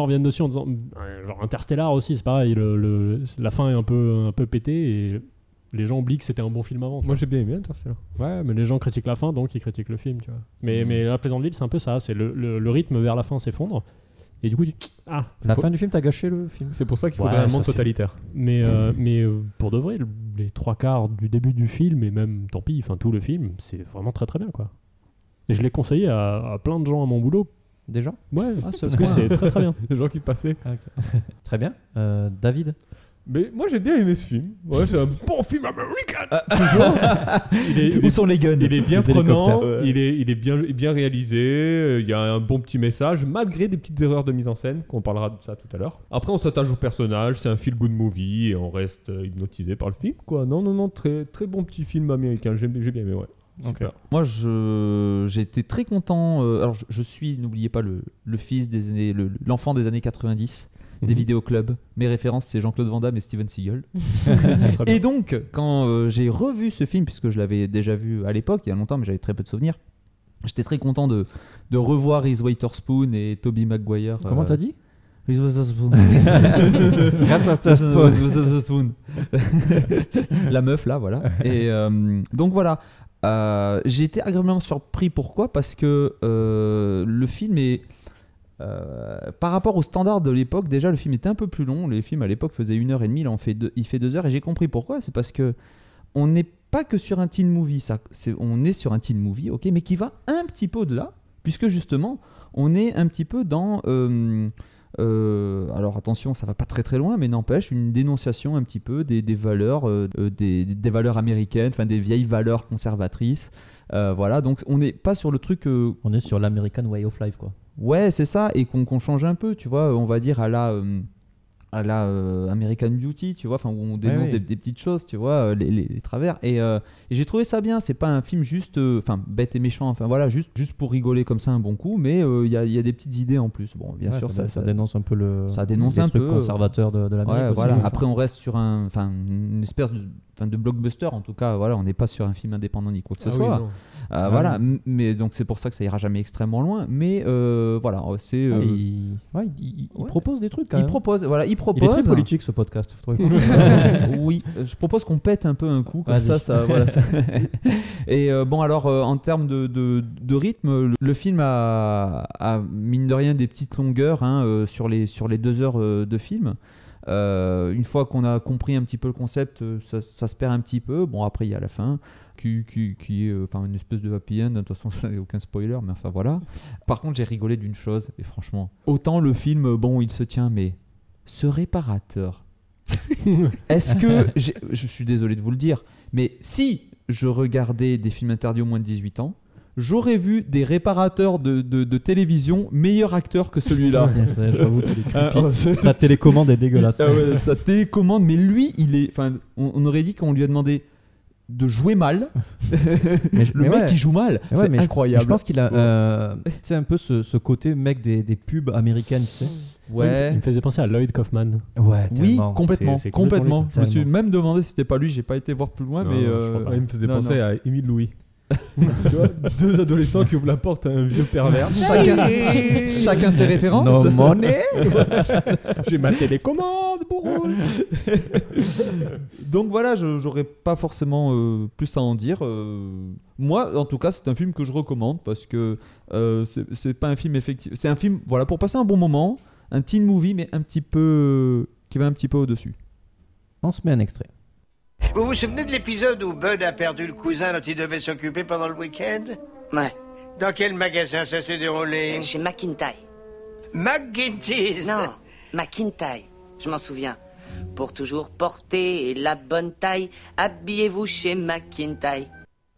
reviennent dessus en disant genre Interstellar aussi, c'est pareil, la fin est un peu pétée et les gens oublient que c'était un bon film avant. Moi j'ai bien aimé Interstellar. Ouais, mais les gens critiquent la fin, donc ils critiquent le film, tu vois. Mais La Pleasantville, c'est un peu ça, c'est le rythme vers la fin s'effondre. Et du coup, La fin du film, t'as gâché le film. C'est pour ça qu'il Ouais, faudrait un ça, monde c'est- totalitaire. mais pour de vrai, les 3/4 du début du film, et même, tant pis, enfin tout le film, c'est vraiment très très bien, quoi. Et je l'ai conseillé à plein de gens à mon boulot. Déjà Ouais, Ah, c'est parce bon. que c'est très très bien. Les gens qui passaient. Très bien. David Mais moi j'ai bien aimé ce film. Ouais, c'est un bon film américain. Toujours. Où sont les guns? Il est bien Les prenant, hélicoptères. il est bien réalisé, il y a un bon petit message, malgré des petites erreurs de mise en scène, qu'on parlera de ça tout à l'heure. Après, on s'attache au personnage, c'est un feel-good movie, et on reste hypnotisé par le film, quoi. Non, très, très bon petit film américain, j'ai bien aimé, ouais. Super. Moi, j'ai été très content. Alors, je suis, n'oubliez pas, le fils des années, l'enfant des années 90, des vidéoclubs. Mes références, c'est Jean-Claude Van Damme et Steven Seagal. Et donc, quand j'ai revu ce film, puisque je l'avais déjà vu à l'époque, il y a longtemps, mais j'avais très peu de souvenirs, j'étais très content de revoir Reese Witherspoon et Tobey Maguire. Comment t'as dit Reese Witherspoon. Witherspoon. La meuf, là, voilà. Et donc, voilà. J'ai été agréablement surpris. Pourquoi ? Parce que le film est... par rapport aux standards de l'époque, déjà le film était un peu plus long. Les films à l'époque faisaient 1h30, là il fait 2 heures. Et j'ai compris pourquoi. C'est parce que on n'est pas que sur un teen movie. On est sur un teen movie, ok, mais qui va un petit peu au-delà, puisque justement, on est un petit peu dans... alors attention, ça va pas très très loin, mais n'empêche une dénonciation un petit peu des valeurs, des valeurs américaines, enfin des vieilles valeurs conservatrices. Voilà, donc on n'est pas sur le truc. On est sur l'American Way of Life, quoi. Ouais, c'est ça, et qu'on change un peu, tu vois, on va dire à à la American Beauty, tu vois, enfin où on dénonce des petites choses, tu vois, les travers. Et j'ai trouvé ça bien. C'est pas un film juste, bête et méchant, enfin voilà, juste pour rigoler comme ça un bon coup, mais il y a des petites idées en plus. Bon, bien sûr, ça dénonce un peu les trucs conservateurs de l'Amérique. Ouais, aussi, voilà. Après, on reste sur une espèce de blockbuster, en tout cas. Voilà, on n'est pas sur un film indépendant ni quoi que ce soit. Oui, voilà, mais donc c'est pour ça que ça ira jamais extrêmement loin. Mais voilà, c'est. Il propose des trucs. Quand il même. propose. Il est très politique ce podcast. Oui, je propose qu'on pète un peu un coup comme ça. Voilà. Et bon, alors en termes de rythme, le film a mine de rien des petites longueurs sur les 2 heures de film. Une fois qu'on a compris un petit peu le concept, ça se perd un petit peu. Bon, après il y a la fin qui est une espèce de happy end. De toute façon, il n'y a aucun spoiler, mais enfin voilà. Par contre, j'ai rigolé d'une chose, et franchement, autant le film, bon, il se tient, mais ce réparateur, est-ce que je suis désolé de vous le dire, mais si je regardais des films interdits aux moins de 18 ans, j'aurais vu des réparateurs de télévision meilleurs acteurs que celui-là. J'avoue, sa télécommande est dégueulasse. Sa télécommande, mais lui, on aurait dit qu'on lui a demandé de jouer mal. Le mec, il joue mal. C'est incroyable. Je pense qu'il a un peu ce côté mec des pubs américaines, tu sais. Ouais. Il me faisait penser à Lloyd Kaufman. Ouais, oui, complètement. C'est complètement. Je me suis même demandé si c'était pas lui. J'ai pas été voir plus loin, non, mais je crois pas. Il me faisait penser à Émile Louis. Tu vois, 2 adolescents qui ouvrent la porte à un vieux pervers. Chacun ses références. No money. J'ai ma télécommande, bourreau. Donc voilà, j'aurais pas forcément plus à en dire. Moi, en tout cas, c'est un film que je recommande parce que c'est pas un film effectif. C'est un film, voilà, pour passer un bon moment, un teen movie, mais un petit peu qui va un petit peu au-dessus. On se met un extrait. Vous vous souvenez de l'épisode où Bud a perdu le cousin dont il devait s'occuper pendant le week-end? Ouais. Dans quel magasin ça s'est déroulé? Chez McIntyre. McGinty's? Non, McIntyre. Je m'en souviens. Pour toujours porter la bonne taille, habillez-vous chez McIntyre.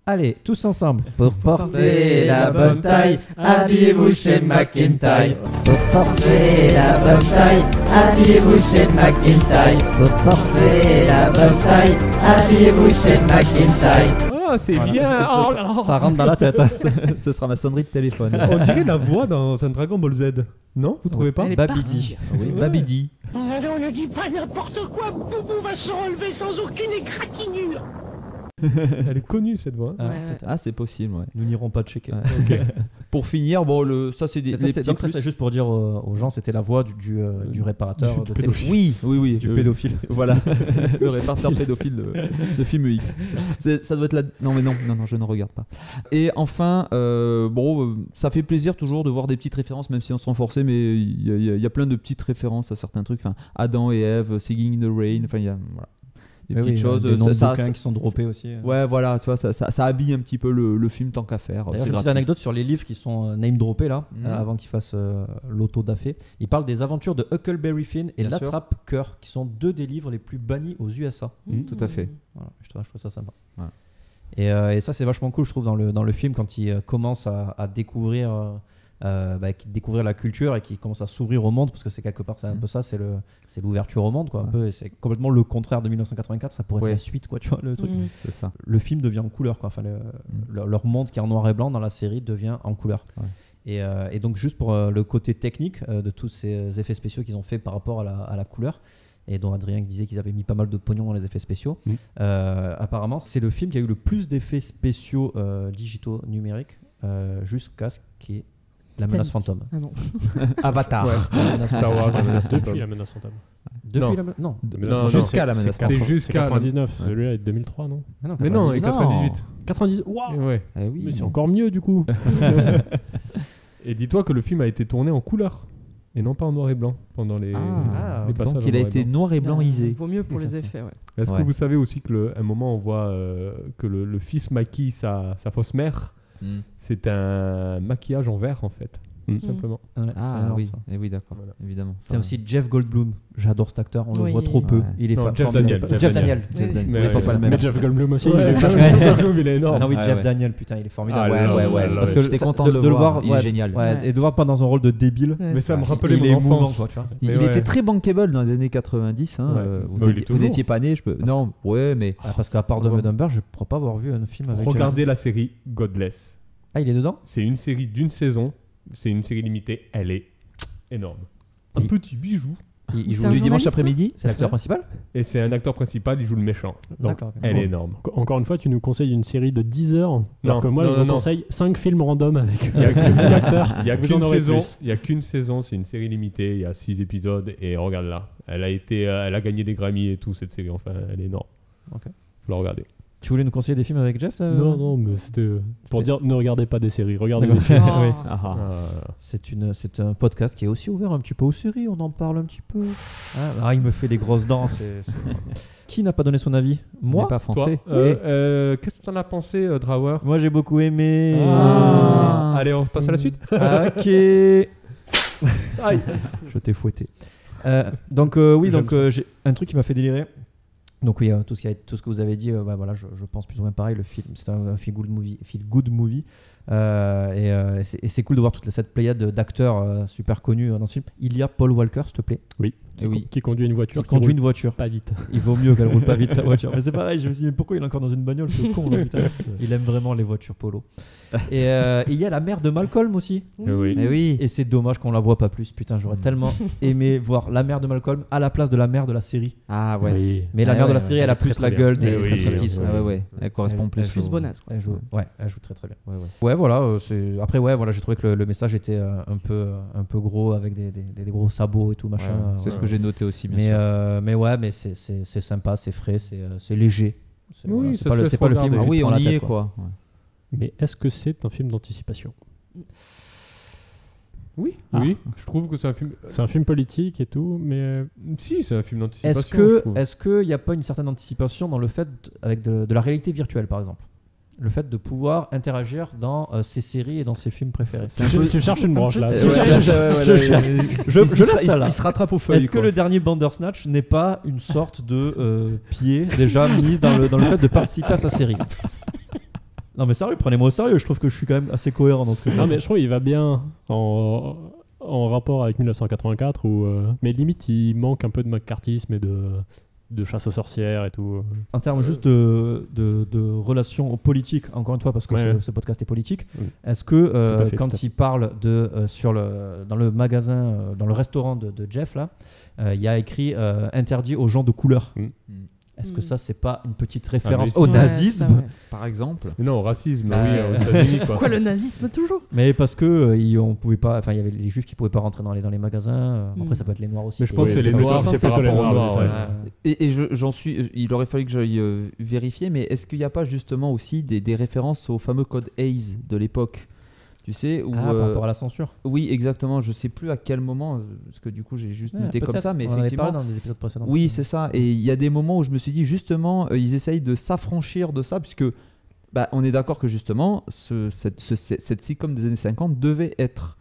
Allez, tous ensemble. Pour porter la bonne taille, habillez-vous chez McIntyre. Pour porter la bonne taille, habillez-vous chez McIntyre. Pour porter la bonne taille, habillez-vous chez McIntyre. Ah, c'est bien. Ça rentre dans la tête. Ce sera ma sonnerie de téléphone. On dirait la voix dans un Dragon Ball Z. Non, vous trouvez pas? Babidi. Oui, Babidi. On ne dit pas n'importe quoi. Boubou va se relever sans aucune égratignure. Elle est connue cette voix. C'est possible, ouais. Nous n'irons pas checker. Ouais. Okay. Pour finir, bon, ça c'est des petits donc ça c'est juste pour dire aux gens, c'était la voix du réparateur de pédophile. Oui, du pédophile. Voilà, le réparateur pédophile de film X. Ça doit être la... Non, je ne regarde pas. Et enfin, ça fait plaisir toujours de voir des petites références, même si on se renforçait, mais il y a plein de petites références à certains trucs. Enfin, Adam et Ève, Singing in the Rain. Enfin, il y a des petites choses, des noms de bouquins qui sont droppés aussi. Ouais, voilà, tu vois, ça habille un petit peu le film tant qu'à faire. D'ailleurs, j'ai une petite anecdote sur les livres qui sont name droppés là, avant qu'ils fassent l'auto d'affaire. Il parle des aventures de Huckleberry Finn et l'Attrape-Cœur, qui sont 2 des livres les plus bannis aux USA. Tout à fait. Voilà, je trouve ça sympa. Ouais. Et ça, c'est vachement cool, je trouve, dans le film, quand il commence à découvrir la culture et qui commence à s'ouvrir au monde, parce que c'est quelque part, c'est un peu ça, c'est l'ouverture au monde, quoi, un peu, et c'est complètement le contraire de 1984. Ça pourrait être la suite, quoi, tu vois, le truc. C'est ça. Le film devient en couleur, quoi. Enfin, leur monde qui est en noir et blanc dans la série devient en couleur. Et donc juste pour le côté technique de tous ces effets spéciaux qu'ils ont fait par rapport à la couleur, et dont Adrien disait qu'ils avaient mis pas mal de pognon dans les effets spéciaux. Apparemment, c'est le film qui a eu le plus d'effets spéciaux digitaux numériques jusqu'à ce qui est La Menace Fantôme. Ah non. Avatar. Star Wars. Depuis La Menace Fantôme. Non. Jusqu'à La Menace Fantôme. C'est jusqu'à 99. Celui-là est de 2003, non? Mais non, il est 98. 98. Waouh. Ouais. Oui, mais c'est encore mieux du coup. Et dis-toi que le film a été tourné en couleur et non pas en noir et blanc pendant les passages. Donc il a été noir et blanc-isé. Vaut mieux pour les effets, ouais. Est-ce que vous savez aussi qu'à un moment on voit que le fils maquille sa fausse mère? C'est un maquillage en verre en fait. simplement. Ouais, c'est énorme, oui, ça. et oui, d'accord, évidemment. T'as aussi Jeff Goldblum. J'adore cet acteur. On le Oui. voit trop peu. Ouais. Il est Non, Jeff formidable. Daniel. Jeff Daniel. Mais c'est pas le même. Mais Jeff Goldblum aussi, Ouais, il est Jeff vachement- Goldblum, il est énorme. Ah non, oui, Ouais, Jeff ouais. Daniel, putain, il est formidable. Ah, Ouais. Parce que J'étais ça- content de le voir. Il est ouais, génial. ouais, et de le voir pas dans un rôle de débile. Ouais, Mais ça me rappelait il est mon émouvant, enfance. quoi, tu vois. Il Mais était ouais. très bankable dans les années 90. Hein, Ouais. vous Bah, il est étiez- toujours. vous n'étiez pas né, je peux. Non, ouais, mais. Ah, parce qu'à part Dumb and Dumber, je crois pas avoir vu un film avec. Regardez la série Godless. Ah, il est dedans. C'est une série d'une saison. C'est une série limitée. Elle est énorme. Un petit bijou. Il C'est joue un le dimanche journaliste, après-midi. C'est l'acteur principal. Et c'est un acteur principal. Il joue le méchant. Donc, D'accord. elle est énorme. Encore une fois, tu nous conseilles une série de 10 heures, alors Non, que moi, non, je vous non. conseille 5 films random avec Il y a un acteur. Il y a Vous en qu'une aurez saison. plus. Il y a qu'une saison. C'est une série limitée. Il y a 6 épisodes. Et regarde là. Elle a gagné des Grammy et tout cette série. Enfin, elle est énorme. Ok. Faut la regarder. Tu voulais nous conseiller des films avec Jeff Non, mais c'était pour C'était- dire ne regardez pas des séries, regardez des D'accord. films. Oh. Oui. Ah, C'est un podcast qui est aussi ouvert un petit peu aux séries. On en parle un petit peu. Il me fait les grosses dents. Qui n'a pas donné son avis? Moi. pas Toi, français. qu'est-ce que tu en as pensé, Drawer? Moi, j'ai beaucoup aimé. Allez, on passe à la suite. Ok. Aïe. Je t'ai fouetté. Donc j'ai un truc qui m'a fait délirer. Donc oui, tout ce que vous avez dit, voilà, je pense plus ou moins pareil. Le film, c'est un feel good movie. Et c'est cool de voir toute cette pléiade d'acteurs super connus dans ce film. Il y a Paul Walker, s'il te plaît. Oui. Qui conduit une voiture. Qui conduit roule une voiture. pas vite. Il vaut mieux qu'elle roule pas vite sa voiture. Mais c'est pareil, je me suis dit, mais pourquoi il est encore dans une bagnole, ce con là, putain. Il aime vraiment les voitures Polo. Et il y a la mère de Malcolm aussi. Oui. Mais oui. Et c'est dommage qu'on la voit pas plus. Putain, j'aurais tellement aimé voir la mère de Malcolm à la place de la mère de la série. Ah ouais. Oui. Mais la Ah mère de ouais, la série, elle a plus très, la très gueule bien. des Oui, Striptease. oui, Ah ouais. Elle correspond Elle- plus. elle Plus au- bonasse, quoi. Elle joue très très bien. Ouais, voilà. Après, ouais, voilà, j'ai trouvé que le message était un peu gros avec des gros sabots et tout machin. Ouais, c'est ce que j'ai noté aussi. Bien Mais sûr. mais ouais, mais c'est sympa, c'est frais, c'est léger. Oui, Voilà, ça c'est pas se le laisse c'est pas le film. regarder. où Ah tu te oui, prends on la y tête, est quoi. Ouais. Mais est-ce que c'est un film d'anticipation? Oui. Ah. Oui. Je trouve que c'est un film. C'est un film politique et tout, mais Si, c'est un film d'anticipation. Est-ce qu'il n'y a pas une certaine anticipation dans le fait avec de la réalité virtuelle, par exemple? Le fait de pouvoir interagir dans ces séries et dans ses films préférés. tu cherches une branche là. Ouais, Tu cherches- Je laisse ça là. Il se rattrape aux feuilles. Est-ce que le dernier Bandersnatch n'est pas une sorte de pied déjà mis dans le fait de participer à sa série? Non mais sérieux, prenez-moi au sérieux, je trouve que je suis quand même assez cohérent dans ce que je Non, fais. mais je trouve qu'il va bien en rapport avec 1984, mais limite il manque un peu de McCarthyisme et de chasse aux sorcières et tout. En termes juste de relations politiques, encore une fois, parce que Ouais. ce podcast est politique, Oui. est-ce que Tout à fait, tout quand à fait. il parle dans le magasin, dans le restaurant de Jeff, là, il y a écrit interdit aux gens de couleur. Est-ce que ça, c'est pas une petite référence mais au si. nazisme? Ouais, ça, ouais. Par exemple. Mais non, au racisme, Bah, oui, aux États-Unis, quoi. Pourquoi le nazisme toujours? Mais parce que on pouvait pas, enfin il y avait les juifs qui pouvaient pas rentrer dans les magasins. Après ça peut être les noirs aussi. Mais je pense Oui, que c'est c'est les pas- noirs, je c'est pense par que rapport aux les noirs. noirs, ouais. Et j'en suis. Il aurait fallu que j'aille vérifier, mais est-ce qu'il n'y a pas justement aussi des références au fameux code Hayes de l'époque? Tu sais, où, Par rapport à la censure. oui, exactement. Je sais plus à quel moment, parce que du coup j'ai juste noté comme Peut-être. ça, mais on en avait effectivement. parlé dans des épisodes précédents. Oui, c'est ça. Et il y a des moments où je me suis dit justement, ils essayent de s'affranchir de ça, puisque on est d'accord que justement, cette sitcom des années 50 devait être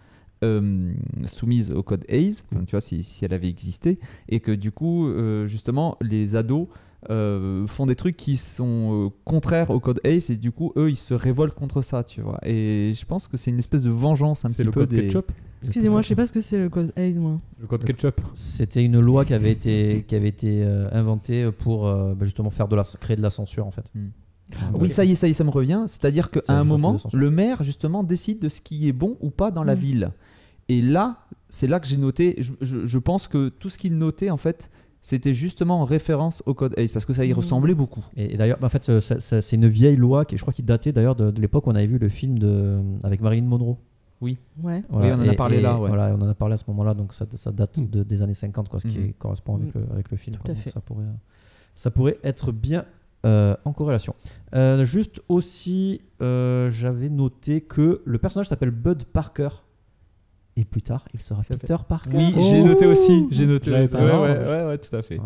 soumise au code Hayes, enfin, tu vois, si elle avait existé, et que du coup, justement, les ados font des trucs qui sont contraires au code Hayes, et du coup, eux, ils se révoltent contre ça, tu vois. Et je pense que c'est une espèce de vengeance un C'est petit le peu code des... ketchup. Excusez-moi, je sais pas ce que c'est le cause Hayes, moi. Le code ketchup. C'était une loi qui avait été inventée pour justement créer de la censure en fait. Oui, ça y est, ça me revient. C'est-à-dire C'est qu'à un juste moment, de censure. le maire, justement, décide de ce qui est bon ou pas dans la ville. Et là, c'est là que j'ai noté, je pense que tout ce qu'il notait, en fait, c'était justement en référence au code Hayes, parce que ça y ressemblait beaucoup. Et d'ailleurs, en fait, c'est une vieille loi je crois qui datait d'ailleurs de l'époque où on avait vu le film avec Marilyn Monroe. Oui. Ouais. Voilà, Oui, on en a parlé là, ouais. Voilà, on en a parlé à ce moment-là, donc ça date des années 50, quoi, ce qui correspond avec le film. Tout Quoi, à donc fait. ça pourrait être bien en corrélation. Juste aussi, j'avais noté que le personnage s'appelle Bud Parker. Et plus tard, il sera Peter Parker. Oui, j'ai noté aussi. J'ai noté J'avais aussi. pas marre. Ouais, tout à fait.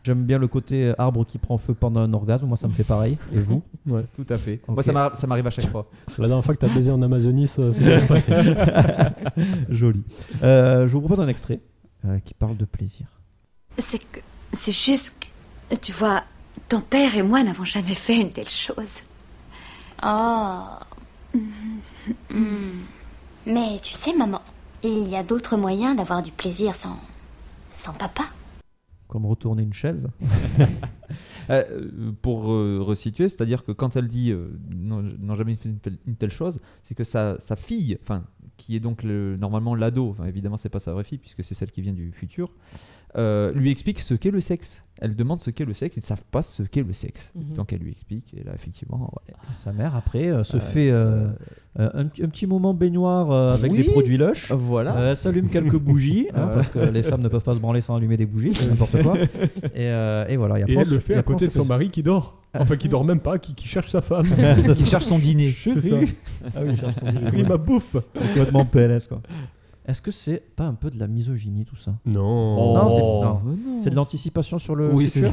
J'aime bien le côté arbre qui prend feu pendant un orgasme, moi ça me fait pareil. Et vous? Ouais, tout à fait. Ok. Moi, ça m'arrive à chaque fois. La dernière fois que t'as baisé en Amazonie, ça s'est bien passé. Joli. Je vous propose un extrait qui parle de plaisir. C'est juste que, tu vois, ton père et moi n'avons jamais fait une telle chose. Oh. Mais tu sais, maman, il y a d'autres moyens d'avoir du plaisir sans papa. Comme retourner une chaise. Pour resituer, c'est-à-dire que quand elle dit n'ont jamais fait une telle chose, c'est que sa fille, qui est donc normalement l'ado, évidemment c'est pas sa vraie fille puisque c'est celle qui vient du futur, lui explique ce qu'est le sexe. Elle demande ce qu'est le sexe, ils ne savent pas ce qu'est le sexe. Donc elle lui explique, et là effectivement... Ouais. Sa mère après se fait un petit moment baignoire avec des produits Lush. Voilà. Elle s'allume quelques bougies, parce que les femmes ne peuvent pas se branler sans allumer des bougies, c'est n'importe quoi. Et voilà. Et elle le fait à côté de son mari qui dort. Enfin, qui dort même pas, qui cherche sa femme. Qui cherche son dîner. Ah oui, il cherche son dîner. Il ma bouffe. Complètement PLS quoi. Est-ce que c'est pas un peu de la misogynie tout ça? Non. Non, c'est de l'anticipation sur le futur.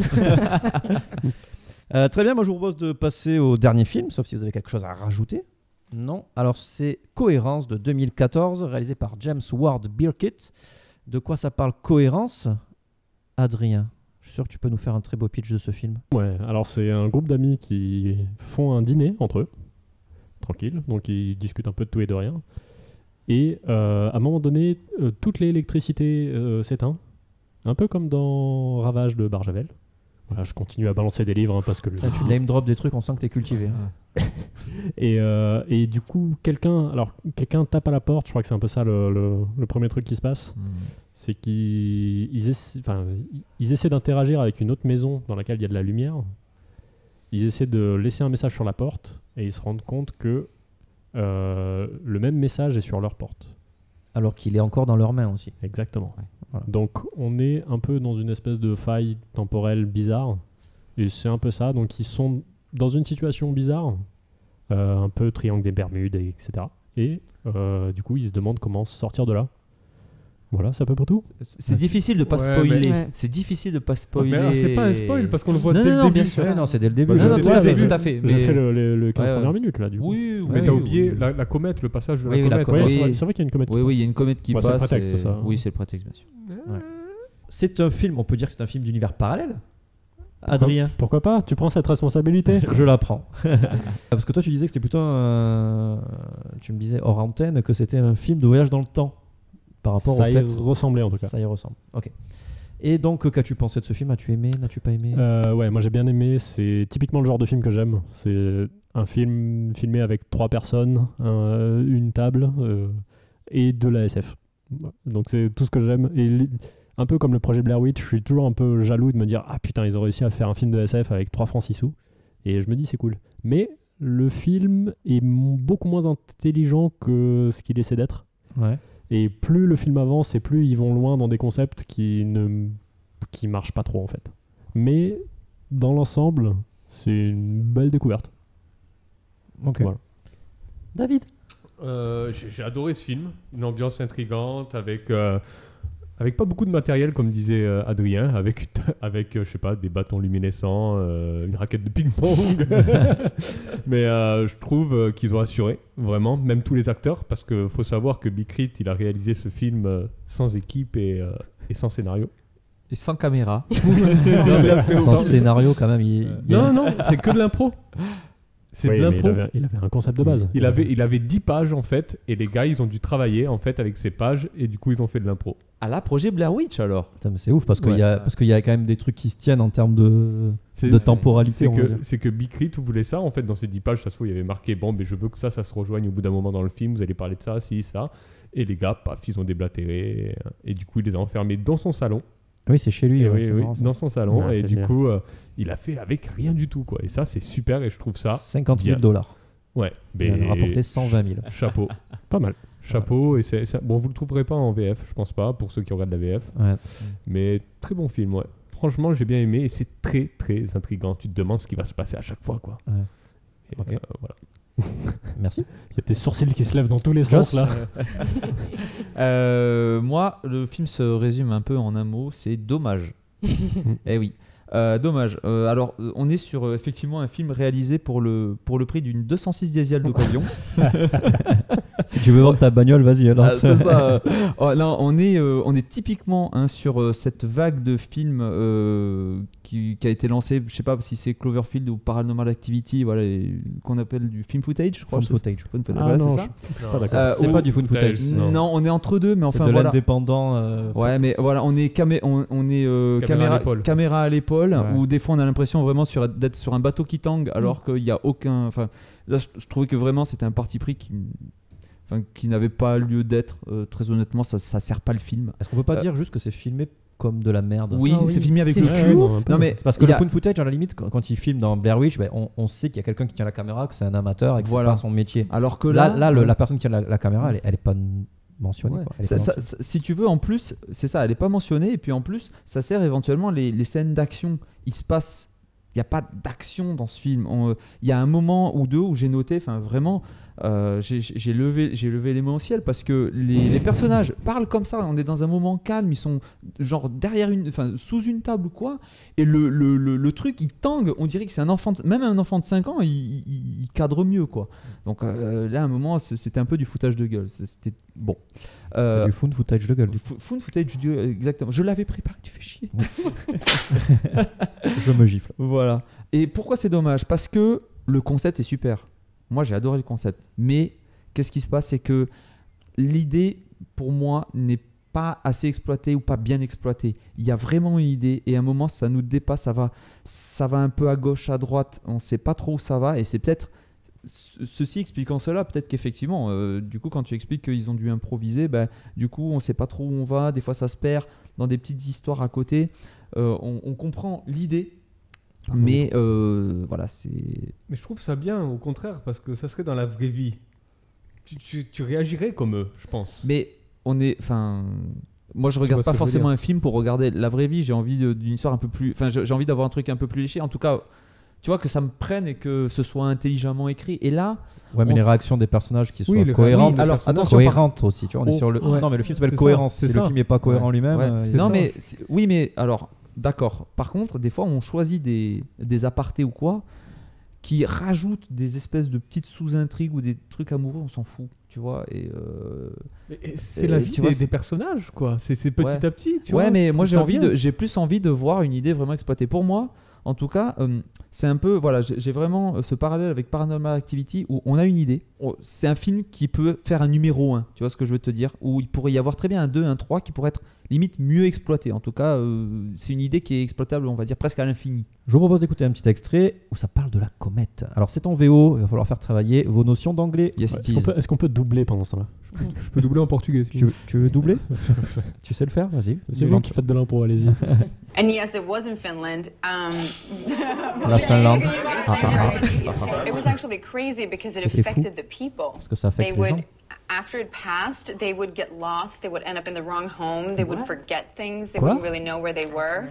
Très bien, moi je vous propose de passer au dernier film, sauf si vous avez quelque chose à rajouter. Non. Alors c'est Cohérence de 2014, réalisé par James Ward Birkitt. De quoi ça parle, Cohérence? Adrien, je suis sûr que tu peux nous faire un très beau pitch de ce film. Ouais, alors c'est un groupe d'amis qui font un dîner entre eux, tranquille, donc ils discutent un peu de tout et de rien. Et à un moment donné, toute l'électricité s'éteint, un peu comme dans Ravage de Barjavel. Voilà, je continue à balancer des livres parce que... Tu name drop des trucs, on sent que t'es cultivé. Et du coup, quelqu'un tape à la porte, je crois que c'est un peu ça le premier truc qui se passe. C'est qu'ils essaient d'interagir avec une autre maison dans laquelle il y a de la lumière. Ils essaient de laisser un message sur la porte et ils se rendent compte que le même message est sur leur porte. Alors qu'il est encore dans leurs mains aussi. Exactement. Ouais. Voilà. Donc on est un peu dans une espèce de faille temporelle bizarre. Et c'est un peu ça. Donc ils sont dans une situation bizarre, un peu triangle des Bermudes, etc. Et du coup ils se demandent comment sortir de là. Voilà, c'est à peu près tout. C'est difficile de pas spoiler. Ouais. C'est difficile de pas spoiler. Mais c'est pas un spoil parce qu'on le voit dès Non, le début. bien sûr. Non, c'est dès le début. Non, tout à fait. J'ai fait le 15 Ouais, premières minutes là du coup. Oui, Mais t'as oublié la comète, le passage de Oui, la comète. Ouais, c'est vrai qu'il y a une comète qui Oui, passe. il y a une comète qui Ouais, passe. c'est le prétexte, ça. Oui, c'est le prétexte, bien sûr. Ouais. C'est un film, on peut dire que c'est un film d'univers parallèle. Adrien, Pourquoi pas? Tu prends cette responsabilité? je la prends. Parce que toi, tu disais que c'était plutôt tu me disais hors antenne que c'était un film de voyage dans le temps. Par rapport Ça au y fait. ressemblait en tout cas. Ça y ressemble. Ok. Et donc, qu'as-tu pensé de ce film? As-tu aimé? N'as-tu pas aimé? Ouais, moi j'ai bien aimé. C'est typiquement le genre de film que j'aime. C'est un film filmé avec 3 personnes, une table et de la SF. Donc c'est tout ce que j'aime. Et un peu comme le projet Blair Witch, je suis toujours un peu jaloux de me dire ah putain, ils ont réussi à faire un film de SF avec 3 francs 6 sous. Et je me dis c'est cool. Mais le film est beaucoup moins intelligent que ce qu'il essaie d'être. Ouais. Et plus le film avance et plus ils vont loin dans des concepts qui marchent pas trop en fait. Mais dans l'ensemble, c'est une belle découverte. Ok. Voilà. David? J'ai adoré ce film, une ambiance intrigante avec pas beaucoup de matériel comme disait Adrien, avec je sais pas, des bâtons luminescents, une raquette de ping-pong. Mais je trouve qu'ils ont assuré vraiment, même tous les acteurs, parce que faut savoir que Birkitt il a réalisé ce film sans équipe et sans scénario. Et sans caméra. Sans scénario quand même. Non, c'est que de l'impro. C'est Oui, de mais l'impro. il avait un concept de base. Il avait 10 pages en fait, et les gars ils ont dû travailler en fait avec ces pages, et du coup ils ont fait de l'impro. À la projet Blair Witch alors. Putain, mais c'est ouf parce qu'il Ouais. y a quand même des trucs qui se tiennent en termes de temporalité. C'est que Birkitt voulait ça en fait dans ces 10 pages, ça se trouve il y avait marqué bon mais je veux que ça se rejoigne au bout d'un moment dans le film, vous allez parler de ça, si, ça, et les gars paf ils ont déblatéré, et du coup il les a enfermés dans son salon. Oui, c'est chez lui. Et ouais, oui, c'est oui, marrant, ça. dans son salon, Ouais, et c'est du génial. coup il a fait avec rien du tout quoi, et ça c'est super, et je trouve ça 50 000 bien. $. Ouais, Il en a rapporté 120 000. Chapeau. Pas mal. Chapeau, et bon, vous le trouverez pas en VF, je pense pas, pour ceux qui regardent la VF. Ouais. Mais très bon film, ouais. Franchement, j'ai bien aimé, et c'est très très intriguant. Tu te demandes ce qui va se passer à chaque fois, quoi. Ouais. Et, Ok. voilà. Merci. Il y a tes sourcils qui se lèvent dans tous les sens là. Moi, le film se résume un peu en un mot, c'est dommage. Eh oui. Dommage. Alors, on est sur effectivement un film réalisé pour le prix d'une 206 diesel d'occasion. Si tu veux vendre ta bagnole, vas-y. Alors. C'est ça. Là, on est typiquement sur cette vague de films qui a été lancée. Je sais pas si c'est Cloverfield ou Paranormal Activity, voilà, qu'on appelle du film footage, je crois. Found footage. Voilà, c'est ça. Pas d'accord. C'est pas du found footage. Non, on est entre deux, mais enfin de voilà. L'indépendant. Ouais, mais voilà, on est caméra à l'épaule, Ouais. où des fois on a l'impression vraiment d'être sur un bateau qui tangue, alors qu'il y a aucun. Enfin, là, je trouvais que vraiment c'était un parti pris qui n'avait pas lieu d'être. Très honnêtement, ça sert pas le film. Est-ce qu'on peut pas dire juste que c'est filmé comme de la merde? Oui, c'est filmé avec le cul. Non, mais c'est parce que le found footage, à la limite, quand il filme dans Blair Witch, on sait qu'il y a quelqu'un qui tient la caméra, que c'est un amateur et que c'est pas son métier. Alors que là, la personne qui tient la caméra, elle est pas mentionnée. Ouais. Quoi. Elle est pas mentionnée. Si tu veux, en plus, c'est ça, elle est pas mentionnée, et puis en plus, ça sert éventuellement les scènes d'action. Il n'y a pas d'action dans ce film. Il y a un moment ou deux où j'ai noté, enfin vraiment, j'ai levé les mains au ciel parce que les personnages parlent comme ça. On est dans un moment calme, ils sont genre sous une table ou quoi, et le truc il tangue. On dirait que c'est un enfant, même un enfant de 5 ans, il cadre mieux quoi. Donc là, à un moment, c'était un peu du foutage de gueule. C'était bon. C'est du found footage de gueule. Found footage de gueule, exactement. Je l'avais préparé, tu fais chier. Je me gifle. Voilà. Et pourquoi c'est dommage? Parce que le concept est super. Moi, j'ai adoré le concept. Mais qu'est-ce qui se passe? C'est que l'idée, pour moi, n'est pas assez exploitée ou pas bien exploitée. Il y a vraiment une idée et à un moment, ça nous dépasse. Ça va un peu à gauche, à droite. On ne sait pas trop où ça va. Et c'est peut-être... Ceci expliquant cela, peut-être qu'effectivement, du coup, quand tu expliques qu'ils ont dû improviser, du coup, on ne sait pas trop où on va. Des fois, ça se perd dans des petites histoires à côté. On comprend l'idée. Mais voilà, c'est. Mais je trouve ça bien, au contraire, parce que ça serait dans la vraie vie. Tu réagirais comme eux, je pense. Mais on est. Enfin. Moi, je regarde pas forcément un film pour regarder la vraie vie. J'ai envie d'une histoire un peu plus. Enfin, j'ai envie d'avoir un truc un peu plus léché. En tout cas, tu vois, que ça me prenne et que ce soit intelligemment écrit. Et là. Ouais, mais les réactions des personnages qui soient cohérentes. Oui, alors, attention, cohérentes aussi. Tu vois, on est sur le. Ouais. Non, mais le film s'appelle Cohérence. Si le film n'est pas cohérent lui-même. Non, mais. Oui, mais alors. D'accord. Par contre, des fois, on choisit des apartés ou quoi qui rajoutent des espèces de petites sous-intrigues ou des trucs amoureux, on s'en fout, tu vois. Et c'est la vie des personnages, quoi. C'est petit à petit, tu vois. Ouais, mais moi, j'ai plus envie de voir une idée vraiment exploitée. Pour moi, en tout cas, c'est un peu... Voilà, j'ai vraiment ce parallèle avec Paranormal Activity où on a une idée. C'est un film qui peut faire un numéro 1, tu vois ce que je veux te dire, où il pourrait y avoir très bien un 2, un 3 qui pourrait être limite mieux exploité. En tout cas, c'est une idée qui est exploitable, on va dire, presque à l'infini. Je vous propose d'écouter un petit extrait où ça parle de la comète. Alors, c'est en VO, il va falloir faire travailler vos notions d'anglais. Yes, est-ce qu'on peut doubler pendant ça là? Je peux doubler en portugais. Si tu veux doubler? Tu sais le faire? Vas-y. C'est vous qui faites de l'impro, allez-y. And yes, it was in Finland. La Finlande. It was actually crazy because it affected the people. Parce que ça affecte les gens. After it passed, they would get lost, they would end up in the wrong home, they would forget things, they wouldn't really know where they were.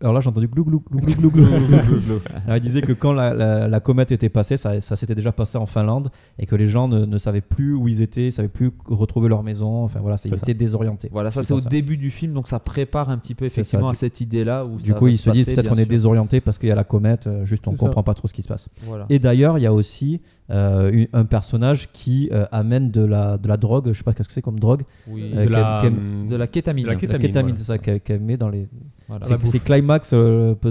Alors là, j'ai entendu glou glou glou glou glou glou glou. Il disait que quand la comète était passée, ça s'était déjà passé en Finlande et que les gens ne savaient plus où ils étaient, ne savaient plus retrouver leur maison. Enfin voilà, ils étaient désorientés. Voilà, ça c'est au début du film, donc ça prépare un petit peu effectivement à cette idée-là. Du coup, ils se disent peut-être qu'on est désorienté parce qu'il y a la comète, juste on comprend pas trop ce qui se passe. Voilà. Et d'ailleurs, il y a aussi un personnage qui amène de la drogue, je sais pas qu'est-ce que c'est comme drogue. Oui, de la kétamine. La kétamine, c'est ça qu'elle met dans les. Voilà, c'est climax,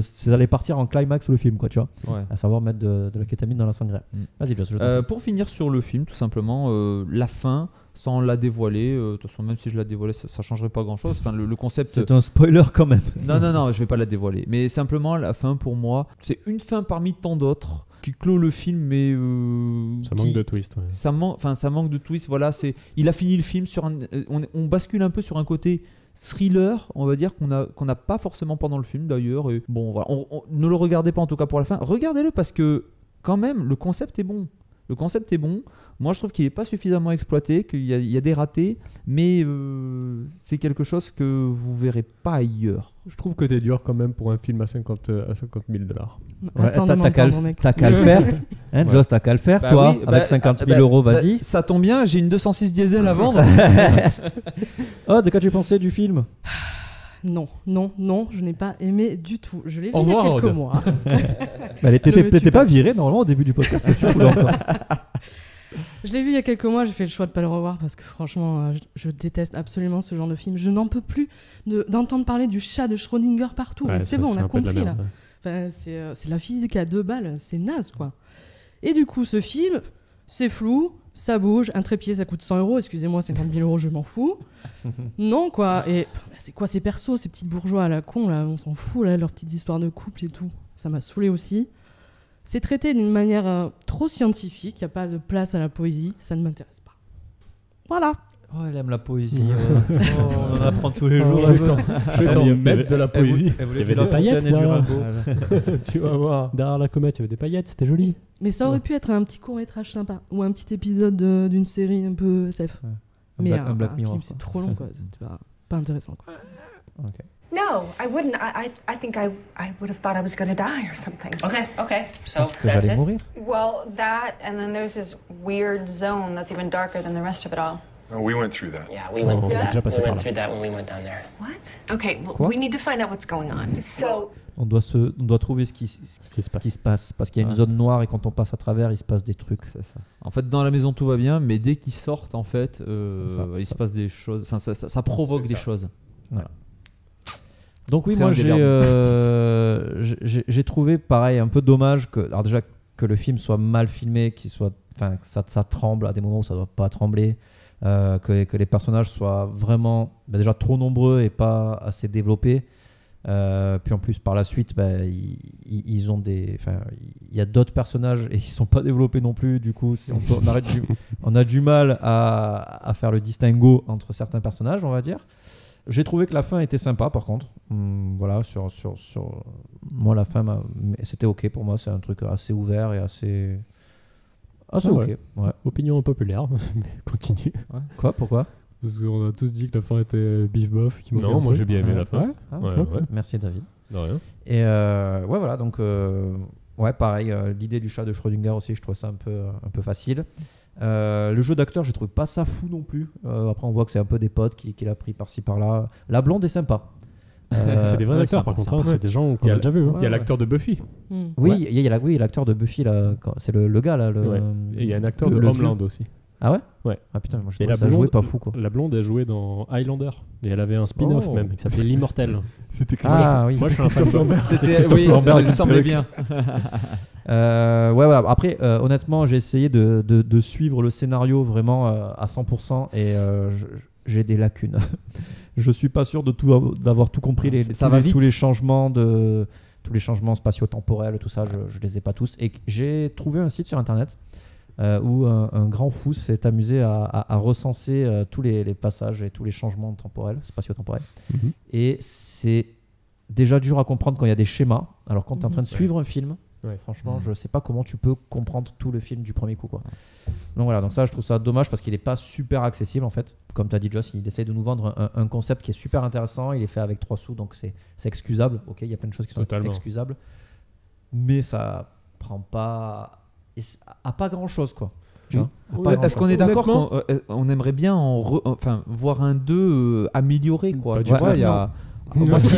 c'est allait partir en climax le film, quoi, tu vois. Ouais. À savoir mettre de la kétamine dans la sangria. Vas-y, Joss. Pour finir sur le film, tout simplement, la fin, sans la dévoiler. De toute façon, même si je la dévoilais, ça changerait pas grand-chose. Enfin, le concept. C'est un spoiler quand même. Non, je vais pas la dévoiler. Mais simplement, la fin pour moi, c'est une fin parmi tant d'autres qui clôt le film, mais ça manque de twist. Ouais. Ça manque de twist. Voilà, il a fini le film sur on bascule un peu sur un côté thriller, on va dire, qu'on n'a pas forcément pendant le film d'ailleurs. Et bon, voilà, ne le regardez pas en tout cas pour la fin. Regardez-le parce que quand même, le concept est bon. Moi, je trouve qu'il n'est pas suffisamment exploité, qu'il y a des ratés, mais c'est quelque chose que vous verrez pas ailleurs. Je trouve que t'es dur quand même pour un film à 50 $. Ouais, t'as qu'à le faire. Hein, Joss, t'as qu'à le faire, toi, oui, avec 50 000 euros, vas-y. Ça tombe bien, j'ai une 206 diesel à vendre. Oh, de quoi tu pensais du film? Non, je n'ai pas aimé du tout. Je l'ai vu Au il y a revoir, quelques Aude. mois. Elle t'était pas virée normalement au début du podcast que tu voulais encore. Je l'ai vu il y a quelques mois, j'ai fait le choix de pas le revoir parce que franchement, je déteste absolument ce genre de film. Je n'en peux plus d'entendre parler du chat de Schrödinger partout. Ouais, Mais c'est ça, bon, on c'est a un peu de la compris là. merde, Enfin, c'est la physique à 2 balles, c'est naze quoi. Et du coup, ce film, c'est flou, ça bouge, un trépied ça coûte 100 €, excusez-moi, 50 000 €, je m'en fous. Non quoi, et c'est quoi ces persos, ces petites bourgeois à la con là, on s'en fout là, leurs petites histoires de couple et tout. Ça m'a saoulé aussi. C'est traité d'une manière trop scientifique, il n'y a pas de place à la poésie, ça ne m'intéresse pas. Voilà. Oh, elle aime la poésie. On en apprend tous les jours. Je vais t'en mettre de la poésie. Il y avait des paillettes tu vas voir. Derrière la comète, il y avait des paillettes, c'était joli. Mais ça aurait pu être un petit court-métrage sympa, ou un petit épisode d'une série un peu SF. Mais un Black Mirror, film, c'est trop long, quoi. C'est pas intéressant, quoi. Okay. No, I wouldn't. I think I would have thought I was going to die or something. Okay. So Que that's j'allais it. mourir. Well, that, and then there's this weird zone that's even darker than the rest of it all. Oh, we went through that. Yeah, we went through that. déjà passé We par went là. through that when we went down there. What? Okay, well, Quoi? we need to find out what's going on. So, On doit trouver ce qui se passe parce qu'il y a une zone noire et quand on passe à travers, il se passe des trucs. C'est ça. En fait, dans la maison tout va bien, mais dès qu'ils sortent, en fait, il se passe des choses. Enfin, ça provoque des choses. Voilà. Donc oui, Très moi indéliable. j'ai trouvé pareil un peu dommage que alors déjà que le film soit mal filmé, que ça tremble à des moments où ça doit pas trembler, que les personnages soient vraiment déjà trop nombreux et pas assez développés. Puis en plus par la suite, ils ont il y a d'autres personnages et ils sont pas développés non plus. Du coup, on a du mal à faire le distinguo entre certains personnages, on va dire. J'ai trouvé que la fin était sympa par contre. Voilà, sur moi la fin, c'était ok pour moi. C'est un truc assez ouvert et assez ok. Ouais. Opinion populaire, mais continue. Ouais. Quoi? Pourquoi? Parce qu'on a tous dit que la fin était bif bof. Non, moi j'ai bien aimé la fin. Ouais. Merci David. De rien. Et voilà, donc pareil, l'idée du chat de Schrödinger aussi, je trouve ça un peu facile. Le jeu d'acteur, j'ai trouvé pas ça fou non plus. Après, on voit que c'est un peu des potes qu'il a pris par-ci par-là. La blonde est sympa. C'est des vrais acteurs par contre, hein, c'est des gens qu'on a déjà vus. Il y a l'acteur de Buffy. Oui, il y a l'acteur de Buffy, là, c'est le gars là. Et il y a un acteur de Homeland aussi. Ah ouais? Ouais. Ah putain, moi je Et trouvais ça jouait pas fou quoi. La blonde a joué dans Highlander et elle avait un spin-off même qui s'appelait L'Immortel. C'était Ah oui. Moi je suis un fan. C'était il me semblait bien. Voilà. Après, honnêtement, j'ai essayé de suivre le scénario vraiment à 100% et j'ai des lacunes. Je suis pas sûr d'avoir tout compris tous les changements spatio-temporels, tout ça. Je les ai pas tous. Et j'ai trouvé un site sur internet où un grand fou s'est amusé à recenser tous les passages et tous les changements temporels, spatio-temporels. Mhm. Et c'est déjà dur à comprendre quand il y a des schémas. Alors quand tu es en train de suivre un film, franchement, je sais pas comment tu peux comprendre tout le film du premier coup, quoi. Donc voilà, donc ça, je trouve ça dommage parce qu'il est pas super accessible en fait. Comme tu as dit, Joss, il essaie de nous vendre un concept qui est super intéressant. Il est fait avec 3 sous, donc c'est excusable. Ok, il y a plein de choses qui sont excusables, mais ça prend pas à pas grand chose, quoi. Est-ce qu'on est d'accord qu'on aimerait bien voir un 2 amélioré, quoi? Pas Tu vois, il y a. Moi, si.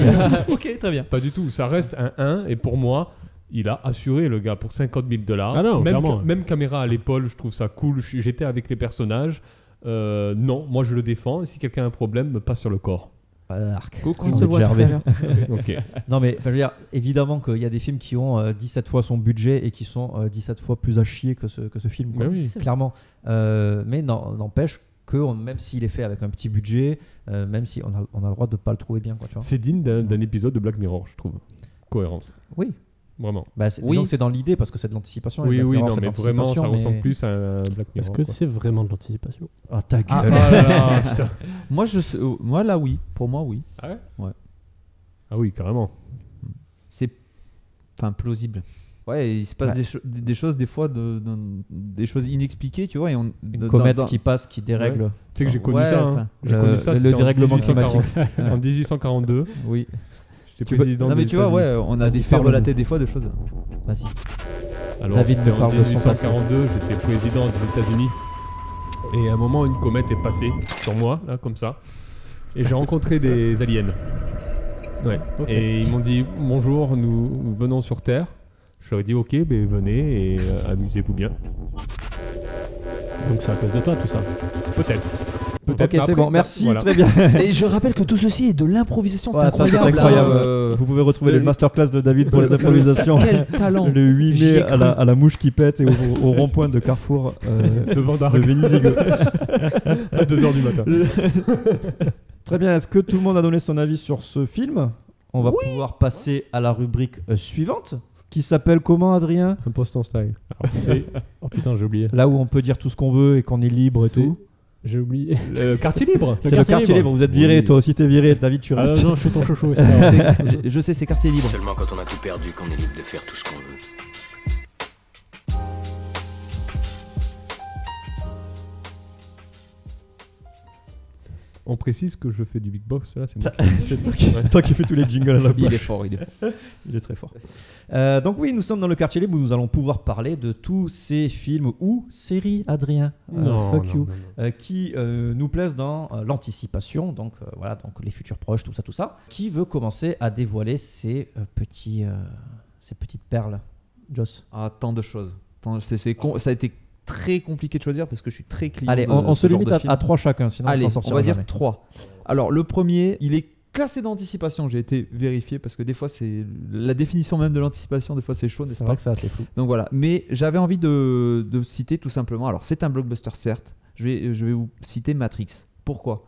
Ok, très bien. Pas du tout, ça reste un 1 et pour moi, il a assuré le gars pour 50 000 $. Ah non, même caméra à l'épaule, je trouve ça cool. J'étais avec les personnages. Non, moi je le défends. Et si quelqu'un a un problème, me passe sur le corps. On se voit tout à l'heure. Ok. Non mais je veux dire, évidemment qu'il y a des films qui ont 17 fois son budget et qui sont 17 fois plus à chier que ce film, quoi. Oui, clairement. Mais n'empêche que même s'il est fait avec un petit budget, même si on a le droit de pas le trouver bien, quoi, tu vois. C'est digne d'un épisode de Black Mirror, je trouve. Cohérence. Oui. Vraiment. Disons que c'est dans l'idée parce que c'est de l'anticipation. Oui, Black Mirror, non, c'est de mais vraiment, ça l'anticipation, ressemble plus à un Black Mirror. Est-ce que c'est vraiment de l'anticipation? Ah, ta gueule. Putain. Moi là, oui. Pour moi, oui. Ah ouais? Ouais. Ah oui, carrément. C'est plausible. Ouais, il se passe des choses des fois, des choses inexpliquées, tu vois. Et une comète qui passe, qui dérègle. Tu sais que j'ai connu ça. Hein. J'ai connu ça, le dérèglement climatique. En 1842. Oui. J'étais président non mais tu vois, on a des faits relatés des fois de choses. Vas-y. Alors, David me en parle de son passé. 1842, j'étais président des États-Unis. Et à un moment, une comète est passée sur moi, là, comme ça. Et j'ai rencontré des aliens. Ouais. Okay. Et ils m'ont dit bonjour, nous venons sur Terre. Je leur ai dit ok, ben venez et amusez-vous bien. Donc c'est à cause de toi tout ça. Peut-être. Ok, c'est bon, merci, voilà. Très bien. Et je rappelle que tout ceci est de l'improvisation, c'est incroyable. Ça, c'est incroyable. Vous pouvez retrouver les masterclass de David pour les improvisations. Quel talent. Le 8 mai à la mouche qui pète et au rond-point de Carrefour de Vénizigue. À 2h du matin. Très bien, est-ce que tout le monde a donné son avis sur ce film ? On va pouvoir passer à la rubrique suivante. Qui s'appelle comment, Adrien ? Impose ton style. Alors, c'est... Oh putain, j'ai oublié. Là où on peut dire tout ce qu'on veut et qu'on est libre et tout. J'ai oublié. Le quartier libre. C'est le quartier libre. Vous êtes viré, toi aussi t'es viré. David, tu restes. Non, je suis ton chouchou aussi. Je sais, c'est quartier libre. Seulement quand on a tout perdu qu'on est libre de faire tout ce qu'on veut. On précise que je fais du big box, là, c'est moi. C'est toi qui fais tous les jingles à la bouche. Il est fort. Il est très fort. Donc oui, nous sommes dans le quartier libre où nous allons pouvoir parler de tous ces films ou séries, Adrien, qui nous plaisent dans l'anticipation, donc voilà, donc les futurs proches, tout ça. Qui veut commencer à dévoiler ces petites perles, Joss? Ah, tant de choses. Ça a été très compliqué de choisir parce que je suis très client. Allez, on se limite à 3 chacun, sinon allez, on s'en sortira va dire jamais. 3. Alors, le premier, il est classé d'anticipation. J'ai été vérifié parce que des fois, c'est la définition même de l'anticipation. Des fois, c'est chaud, n'est-ce pas ? C'est vrai que ça, c'est fou. Donc voilà. Mais j'avais envie de citer tout simplement. Alors, c'est un blockbuster, certes. Je vais vous citer Matrix. Pourquoi ?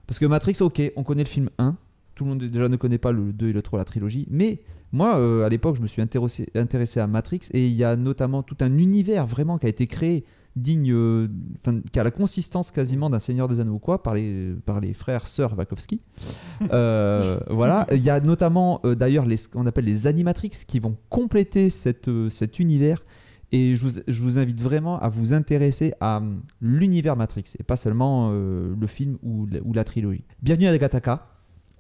Parce que Matrix, ok, on connaît le film 1. Tout le monde déjà ne connaît pas le 2 et le 3, la trilogie. Mais moi, à l'époque, je me suis intéressé à Matrix et il y a notamment tout un univers vraiment qui a été créé digne, qui a la consistance quasiment d'un Seigneur des Anneaux ou quoi, par les frères sœurs Wachowski. Voilà. Il y a notamment d'ailleurs ce qu'on appelle les Animatrix qui vont compléter cet univers. Et je vous invite vraiment à vous intéresser à l'univers Matrix et pas seulement le film ou la trilogie. Bienvenue à Gattaca,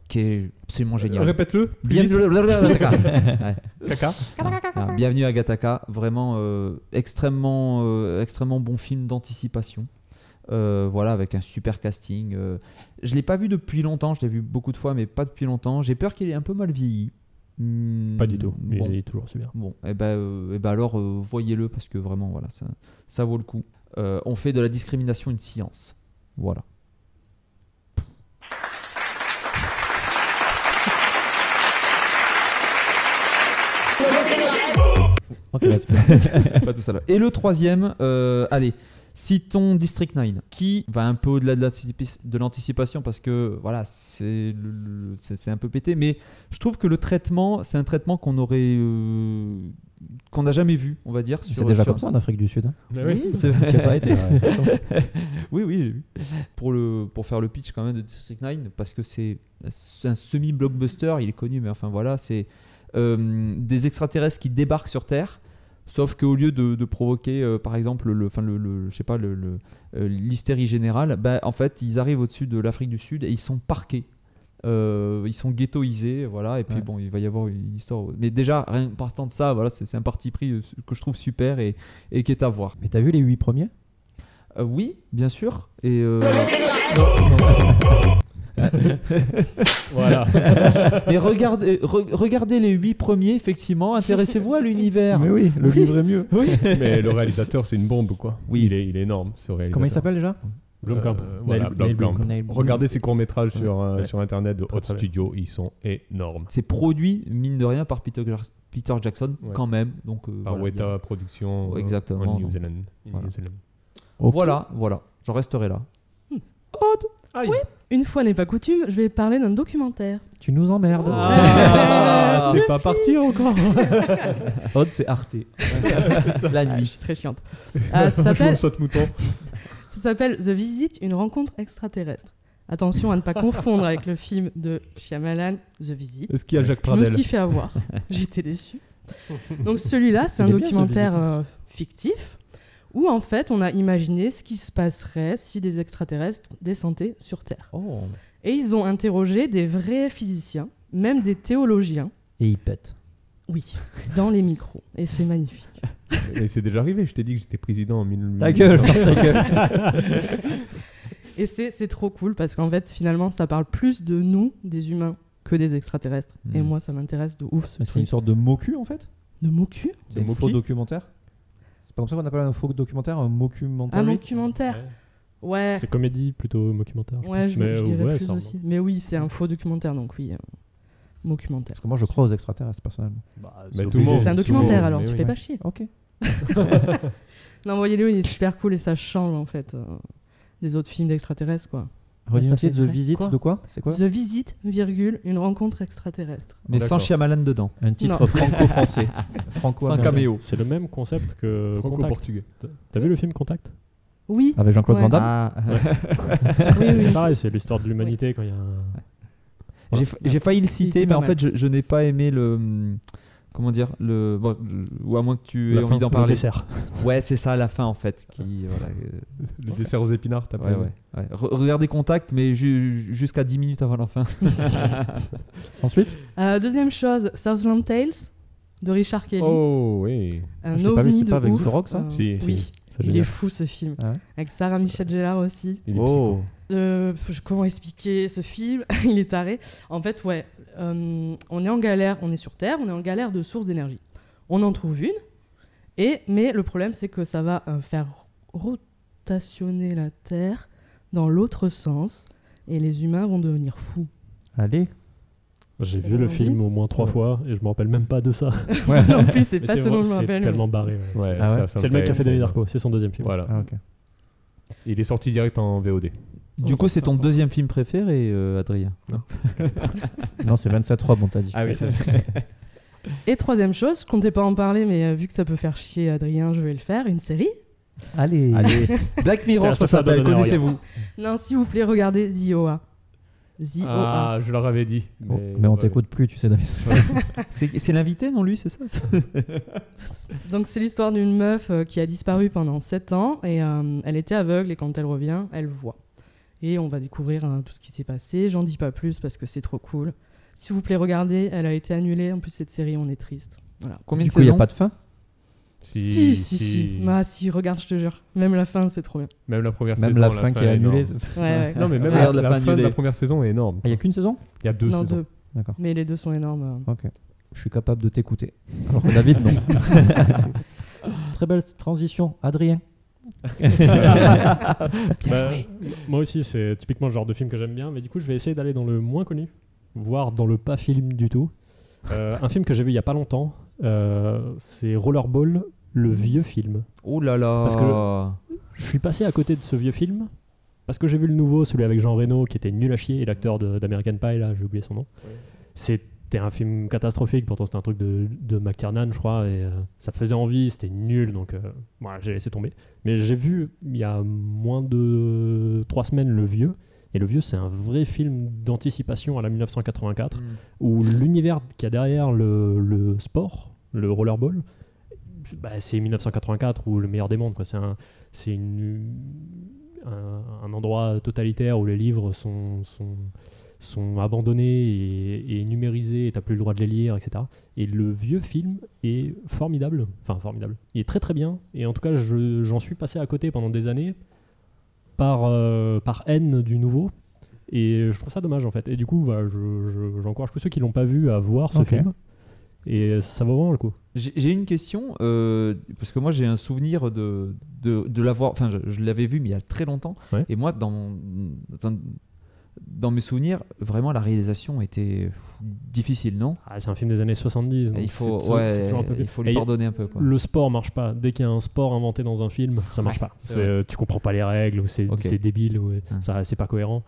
qui est absolument génial. Répète-le. Bienvenue à Gattaca. Caca. Bienvenue à Gattaca, vraiment extrêmement bon film d'anticipation. Voilà, avec un super casting. Je l'ai pas vu depuis longtemps, je l'ai vu beaucoup de fois, mais pas depuis longtemps. J'ai peur qu'il ait un peu mal vieilli. Pas du tout, bon. il est toujours super. Bon, et ben alors voyez-le parce que vraiment voilà, ça vaut le coup. On fait de la discrimination une science. Voilà. Okay, pas tout ça là. Et le troisième, allez, citons District 9, qui va un peu au-delà de l'anticipation parce que voilà, c'est un peu pété, mais je trouve que le traitement, c'est un traitement qu'on n'a jamais vu, on va dire. C'est déjà comme ça en Afrique du Sud. Hein. Oui, c'est vrai. Tu n'as pas été. Oui, j'ai vu. Pour faire le pitch quand même de District 9, parce que c'est un semi-blockbuster, il est connu, mais enfin voilà, c'est des extraterrestres qui débarquent sur Terre. Sauf qu'au lieu de provoquer, par exemple, l'hystérie générale, en fait, ils arrivent au-dessus de l'Afrique du Sud et ils sont parqués. Ils sont ghettoisés, voilà. Et puis bon, il va y avoir une histoire. Mais déjà, rien partant de ça, voilà, c'est un parti pris que je trouve super et qui est à voir. Mais t'as vu les 8 premiers ? Oui, bien sûr. Et voilà. Mais regardez les 8 premiers, effectivement. Intéressez-vous à l'univers. Mais oui, le livre est mieux. Oui. Mais le réalisateur, c'est une bombe, quoi. Oui. Il est énorme, ce réalisateur. Comment il s'appelle déjà ? Blomkamp. Voilà, Blomkamp. Regardez ses courts-métrages sur Internet de Hot Studio, ils sont énormes. C'est produit, mine de rien, par Peter Jackson, quand même. Donc, par Weta Productions, exactement. en New Zealand. Voilà. J'en resterai là. Oui, une fois n'est pas coutume, je vais parler d'un documentaire. Tu nous emmerdes. T'es pas parti encore. Odd, c'est Arte. La nuit. Je suis très chiante. Ça s'appelle... saute-mouton. Ça s'appelle The Visit, une rencontre extraterrestre. Attention à ne pas confondre avec le film de Shyamalan, The Visit. Est-ce qu'il y a Jacques Pradel ? Je me suis fait avoir. J'étais déçue. Donc celui-là, c'est un documentaire fictif où en fait on a imaginé ce qui se passerait si des extraterrestres descendaient sur Terre. Oh. Et ils ont interrogé des vrais physiciens, même des théologiens. Et ils pètent. Oui, dans les micros. Et c'est magnifique. Et c'est déjà arrivé, je t'ai dit que j'étais président en 1900. Ta gueule. Et c'est trop cool parce qu'en fait finalement ça parle plus de nous, des humains, que des extraterrestres. Et moi, ça m'intéresse de ouf. Mais c'est une sorte de mocu en fait. De mocu. C'est un faux documentaire. C'est pas comme ça qu'on appelle un faux documentaire, un mockumentaire. Un documentaire. Ouais. C'est comédie plutôt documentaire. Ouais, je dirais plus aussi. Mais oui, c'est un faux documentaire, donc oui, documentaire. Parce que moi, je crois aux extraterrestres personnellement. C'est un documentaire, alors tu fais pas chier. Ok. Non, voyez-le, il est super cool et ça change en fait des autres films d'extraterrestres, quoi. Redis The Visit de quoi? C'est quoi? The Visit, une rencontre extraterrestre. Mais sans Shyamalan dedans. Un titre franco-français. Sans caméo. C'est le même concept que Contact. T'as vu le film Contact? Oui. Avec Jean-Claude Van Damme. Oui. C'est pareil, c'est l'histoire de l'humanité quand il y a un... J'ai failli le citer, mais en fait, je n'ai pas aimé le... Comment dire ou à moins que tu aies envie d'en parler. Le dessert. Ouais, c'est ça, la fin en fait. Le dessert aux épinards, t'as pas aimé. Regardez Contact, mais jusqu'à 10 minutes avant la fin. Ensuite deuxième chose, Southland Tales de Richard Kelly. Oh oui. Un ovni de avec ouf. The Rock, ça Oui. Il est fou ce film. Avec Sarah Michelle Gellar aussi. Comment expliquer ce film? Il est taré. En fait, on est en galère, on est sur Terre, on est en galère de sources d'énergie. On en trouve une, mais le problème c'est que ça va faire rotationner la Terre dans l'autre sens et les humains vont devenir fous. Allez. J'ai vu le film au moins 3 fois et je me rappelle même pas de ça. Non plus, c'est pas ce dont je me rappelle. C'est tellement barré. C'est le mec qui a fait Donnie Darko, c'est son deuxième film. Voilà. Ok. Il est sorti direct en VOD. Du coup, c'est ton deuxième film préféré, Adrien? Non, c'est 27 robes, on t'a dit. Ah oui, c'est vrai. Et troisième chose, je comptais pas en parler, mais vu que ça peut faire chier Adrien, je vais le faire, une série. Allez. Black Mirror, ça s'appelle, connaissez-vous? Non, s'il vous plaît, regardez The OA. The OA. Ah, je leur avais dit. Mais on t'écoute plus, tu sais, David. C'est l'invité, non, lui, c'est ça? Donc, c'est l'histoire d'une meuf qui a disparu pendant 7 ans et elle était aveugle et quand elle revient, elle voit. Et on va découvrir tout ce qui s'est passé. J'en dis pas plus parce que c'est trop cool. S'il vous plaît, regardez, elle a été annulée. En plus, cette série, on est triste. Voilà. Combien du de coup, il n'y a saisons? pas de fin? Si. Ah, si, regarde, je te jure. Même la fin, c'est trop bien. Même la première même saison. La fin qui est annulée. Ouais. Non, mais même la fin de la première saison est énorme. Il n'y a qu'une saison? Il y a 2 saisons. 2. D'accord. Mais les 2 sont énormes. Ok. Je suis capable de t'écouter. Alors que David, non. Très belle transition. Adrien. Moi aussi, c'est typiquement le genre de film que j'aime bien, mais du coup, je vais essayer d'aller dans le moins connu, voire dans le pas film du tout. Un film que j'ai vu il y a pas longtemps, c'est Rollerball, le vieux film. Oh là là. Parce que je suis passé à côté de ce vieux film parce que j'ai vu le nouveau, celui avec Jean Reno, qui était nul à chier, et l'acteur d'American Pie, là, j'ai oublié son nom. Ouais. C'était un film catastrophique, pourtant c'était un truc de McTiernan, je crois, et ça faisait envie, c'était nul, donc voilà, j'ai laissé tomber. Mais j'ai vu il y a moins de 3 semaines le vieux, et le vieux c'est un vrai film d'anticipation à la 1984, où l'univers qu'il y a derrière le sport, le rollerball, c'est 1984 ou le meilleur des mondes, quoi. C'est un endroit totalitaire où les livres sont abandonnés et numérisés et t'as plus le droit de les lire, etc. Et le vieux film est formidable. Il est très très bien. Et en tout cas, j'en suis passé à côté pendant des années par haine du nouveau. Et je trouve ça dommage en fait. Et du coup, j'encourage tous ceux qui l'ont pas vu à voir ce film. Et ça vaut vraiment le coup. J'ai une question, parce que moi j'ai un souvenir de l'avoir, enfin je l'avais vu mais il y a très longtemps, et moi dans mes souvenirs, vraiment la réalisation était difficile, non? C'est un film des années 70, donc il faut lui pardonner un peu, quoi. Le sport marche pas, dès qu'il y a un sport inventé dans un film, ça marche pas. Tu comprends pas les règles, ou c'est débile, ou c'est pas cohérent.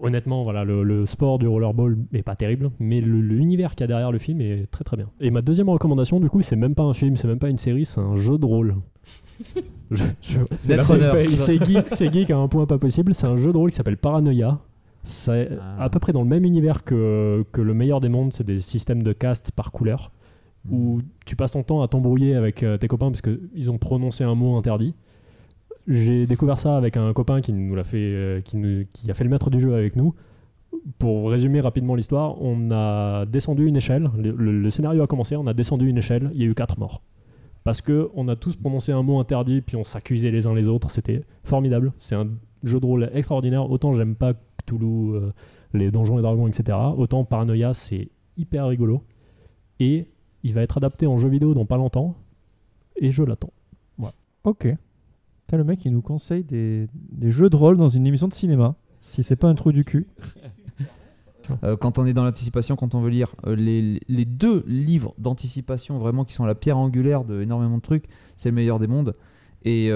Honnêtement, voilà, le sport du rollerball est pas terrible, mais l'univers qu'il y a derrière le film est très très bien. Et ma deuxième recommandation, du coup, c'est même pas un film, c'est même pas une série, c'est un jeu de rôle. C'est geek à un point pas possible. C'est un jeu de rôle qui s'appelle Paranoia. C'est à peu près dans le même univers que le meilleur des mondes. C'est des systèmes de caste par couleur, où tu passes ton temps à t'embrouiller avec tes copains parce qu'ils ont prononcé un mot interdit. J'ai découvert ça avec un copain qui a fait le maître du jeu avec nous. Pour résumer rapidement l'histoire, on a descendu une échelle, le scénario a commencé, on a descendu une échelle, il y a eu 4 morts. Parce qu'on a tous prononcé un mot interdit, puis on s'accusait les uns les autres, c'était formidable. C'est un jeu de rôle extraordinaire, autant j'aime pas Cthulhu, les Donjons et Dragons, etc. Autant Paranoia, c'est hyper rigolo. Et il va être adapté en jeu vidéo dans pas longtemps. Et je l'attends. Voilà. Ok. T'as le mec qui nous conseille des jeux de rôle dans une émission de cinéma. Si c'est pas un trou du cul. Quand on est dans l'anticipation, quand on veut lire les 2 livres d'anticipation vraiment qui sont la pierre angulaire de énormément de trucs, c'est Le Meilleur des Mondes et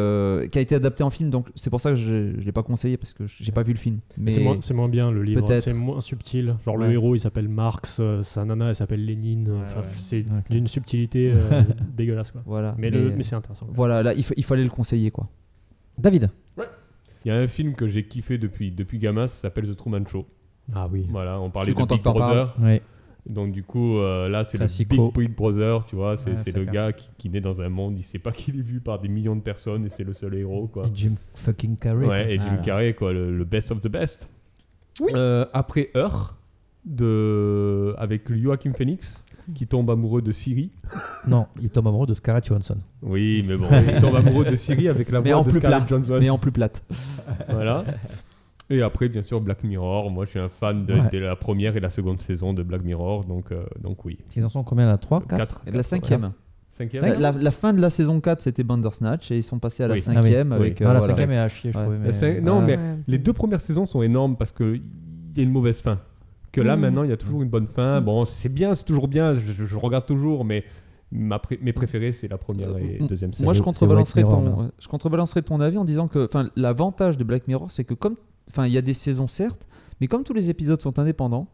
qui a été adapté en film, donc c'est pour ça que je ne l'ai pas conseillé parce que j'ai pas vu le film. Mais c'est moins bien le livre, peut-être. c'est moins subtil. Genre le héros il s'appelle Marx, sa nana elle s'appelle Lénine. C'est d'une subtilité dégueulasse quoi. Voilà. Mais c'est intéressant. Voilà, là il fallait le conseiller quoi. David. Il y a un film que j'ai kiffé depuis gamin, ça s'appelle The Truman Show. Ah oui. Voilà, on parlait de Big Brother. Oui. Donc du coup, là, c'est Classico. le Big Brother, tu vois. C'est c'est le clair. gars qui naît dans un monde, il sait pas qu'il est vu par des millions de personnes et c'est le seul héros, quoi. Et Jim fucking Carrey. Ouais, et Jim Carrey, quoi, le best of the best. Oui. Après Her, avec Joaquin Phoenix, qui tombe amoureux de Siri. Non, il tombe amoureux de Scarlett Johansson. Oui, mais bon, il tombe amoureux de Siri avec la voix de Scarlett Johansson. Mais en plus plate. Voilà. Et après, bien sûr, Black Mirror. Moi, je suis un fan de la première et la seconde saison de Black Mirror. Donc oui. Ils en sont combien là 3, 4 Et de la 5e. La fin de la saison 4, c'était Bandersnatch et ils sont passés à la 5e avec... la 5e est à chier, je trouvais. Mais... Non, mais les 2 premières saisons sont énormes parce qu'il y a une mauvaise fin. Que là, maintenant, il y a toujours une bonne fin. Bon, c'est bien, c'est toujours bien. Je regarde toujours, mais... mes préférés, c'est la première et deuxième saison. Moi, je contrebalancerai ton avis en disant que l'avantage de Black Mirror, c'est que il y a des saisons certes, mais comme tous les épisodes sont indépendants,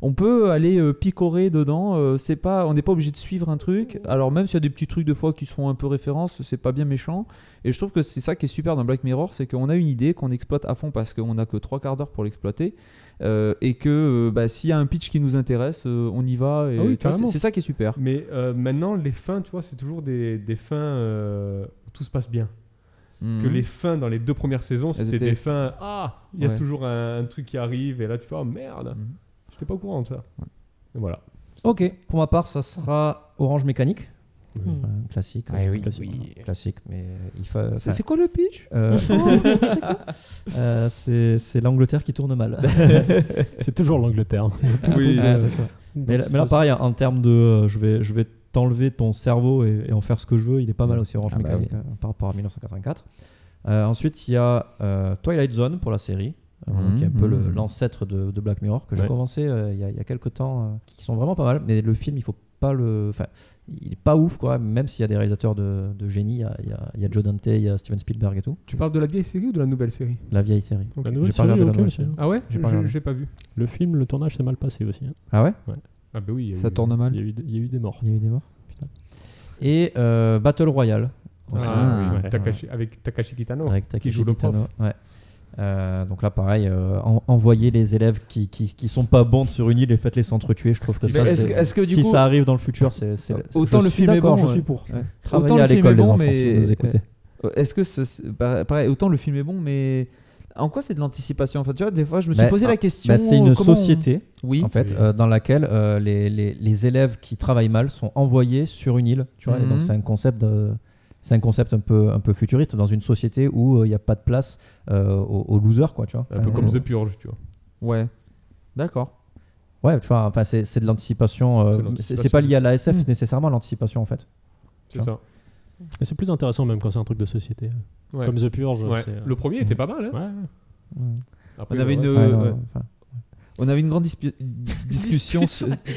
on peut aller picorer dedans. On n'est pas obligé de suivre un truc. Alors même s'il y a des petits trucs de fois qui se font un peu référence, c'est pas bien méchant. Et je trouve que c'est ça qui est super dans Black Mirror, c'est qu'on a une idée qu'on exploite à fond parce qu'on n'a que 3/4 d'heure pour l'exploiter. Et que s'il y a un pitch qui nous intéresse, on y va. Et oui, c'est ça qui est super. Mais maintenant, les fins, tu vois, c'est toujours des fins où tout se passe bien. Que les fins dans les 2 premières saisons, c'était des fins. Ah, il y a toujours un truc qui arrive et là tu fais oh merde, j'étais pas au courant de ça. Et voilà. Ok, pour ma part, ça sera Orange Mécanique. Classique. Classique, mais il faut. C'est quoi le pitch c'est l'Angleterre qui tourne mal. C'est toujours l'Angleterre. Oui, c'est ça. Mais là, pareil, en termes de je vais t'enlever ton cerveau et en faire ce que je veux, il est pas mal aussi Orange Mécanique par rapport à 1984. Ensuite, il y a Twilight Zone pour la série. Qui est un peu l'ancêtre de Black Mirror que j'ai commencé il y a quelques temps, qui sont vraiment pas mal, mais le film il faut pas il est pas ouf quoi, même s'il y a des réalisateurs de génie, il y a Joe Dante, il y a Steven Spielberg et tout. Tu parles de la vieille série ou de la nouvelle série? La vieille série. Okay. J'ai pas regardé la nouvelle série. Ah ouais? J'ai pas vu. Le film, le tournage s'est mal passé aussi. Ah ouais? Ah bah oui. Ça tourne mal. Il y a eu des morts. Putain. Et Battle Royale. Avec Takashi Kitano. Avec Takashi qui joue le prof. Ouais. Donc là pareil, envoyer les élèves qui sont pas bons sur une île et faites-les s'entretuer, je trouve que ça si ça arrive dans le futur, c'est autant le film est bon, je suis pour. Autant Travailler à l'école les enfants mais si vous nous écoutez. Est-ce que pareil, autant le film est bon, mais en quoi c'est de l'anticipation? Enfin, tu vois, des fois je me suis posé la question. C'est une société en fait, dans laquelle les élèves qui travaillent mal sont envoyés sur une île, tu vois, et donc c'est un concept un peu futuriste dans une société où il n'y a pas de place aux losers, quoi, tu vois. Un peu comme The Purge, tu vois. Ouais, d'accord. Ouais, tu vois, enfin, c'est de l'anticipation. C'est pas lié à la SF nécessairement, l'anticipation, en fait. C'est ça. Et c'est plus intéressant même quand c'est un truc de société. Ouais. Comme The Purge. Ouais. Le premier était pas mal, hein. Ouais. Après, on avait une grande discussion,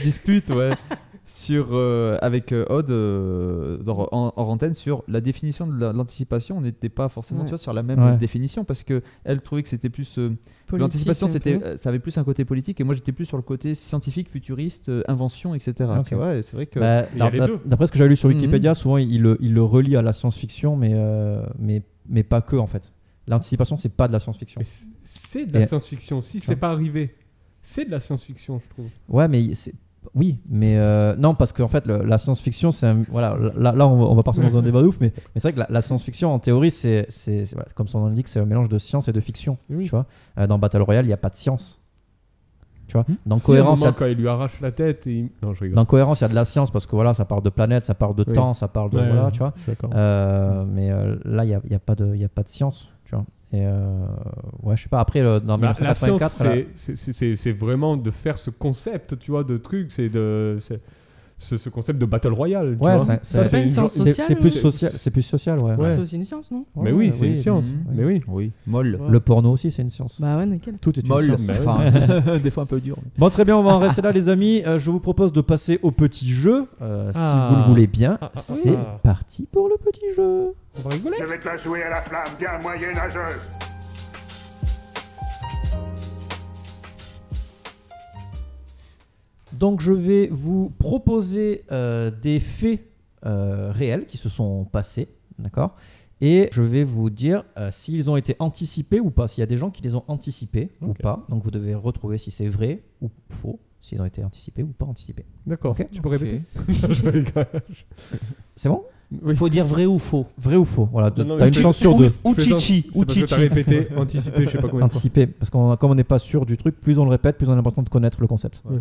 dispute, sur avec Aude en antenne sur la définition de l'anticipation. On n'était pas forcément tu vois, sur la même définition parce que elle trouvait que c'était plus l'anticipation, ça avait plus un côté politique et moi j'étais plus sur le côté scientifique, futuriste, invention, etc. Okay. Tu vois, et c'est vrai que d'après ce que j'ai lu sur Wikipédia, souvent il le relie à la science-fiction, mais pas que en fait. L'anticipation, c'est pas de la science-fiction. Mais c'est de la science-fiction. Si c'est pas arrivé, c'est de la science-fiction, je trouve. Ouais, mais oui, mais non, parce qu'en fait, la science-fiction, c'est voilà, là on va partir dans un débat de ouf, mais c'est vrai que la science-fiction, en théorie, c'est voilà, comme son nom l'indique, c'est un mélange de science et de fiction. Oui. Tu vois, dans Battle Royale, il n'y a pas de science. Tu vois, dans Cohérence, quand il lui arrache la tête, non, je rigole. Dans Cohérence, il y a de la science parce que voilà, ça parle de planète, ça parle de temps, ça parle de voilà, tu vois. Mais là, il y a pas de science, tu vois. Et ouais, je sais pas. Après, dans 1984, la science, c'est vraiment de faire ce concept, tu vois, de truc, ce concept de battle royale. Ouais, c'est pas une science sociale. C'est plus social. C'est plus social, ouais. C'est aussi une science, non? Mais oui, c'est une science. Mais oui. Oui. Molle. Le porno aussi, c'est une science. Bah ouais, nickel. Tout est une Molle. science. Enfin, des fois un peu dur. Bon, très bien, on va en rester là, les amis. Je vous propose de passer au petit jeu, si vous le voulez bien. C'est parti pour le petit jeu. On va rigoler. Je vais te la jouer à la flamme bien moyenâgeuse. Donc, je vais vous proposer des faits réels qui se sont passés, d'accord? Et je vais vous dire s'ils ont été anticipés ou pas, s'il y a des gens qui les ont anticipés ou pas. Donc, vous devez retrouver si c'est vrai ou faux, s'ils ont été anticipés ou pas anticipés. D'accord, okay. Tu peux répéter? C'est bon? Il faut dire vrai ou faux. Vrai ou faux, voilà. T'as une chance sur deux. Ou chichi. Ou chichi. T'as répété, anticipé, je sais pas combien de fois. Anticipé, parce que comme on n'est pas sûr du truc, plus on le répète, plus on a l'impression de connaître le concept. Ouais.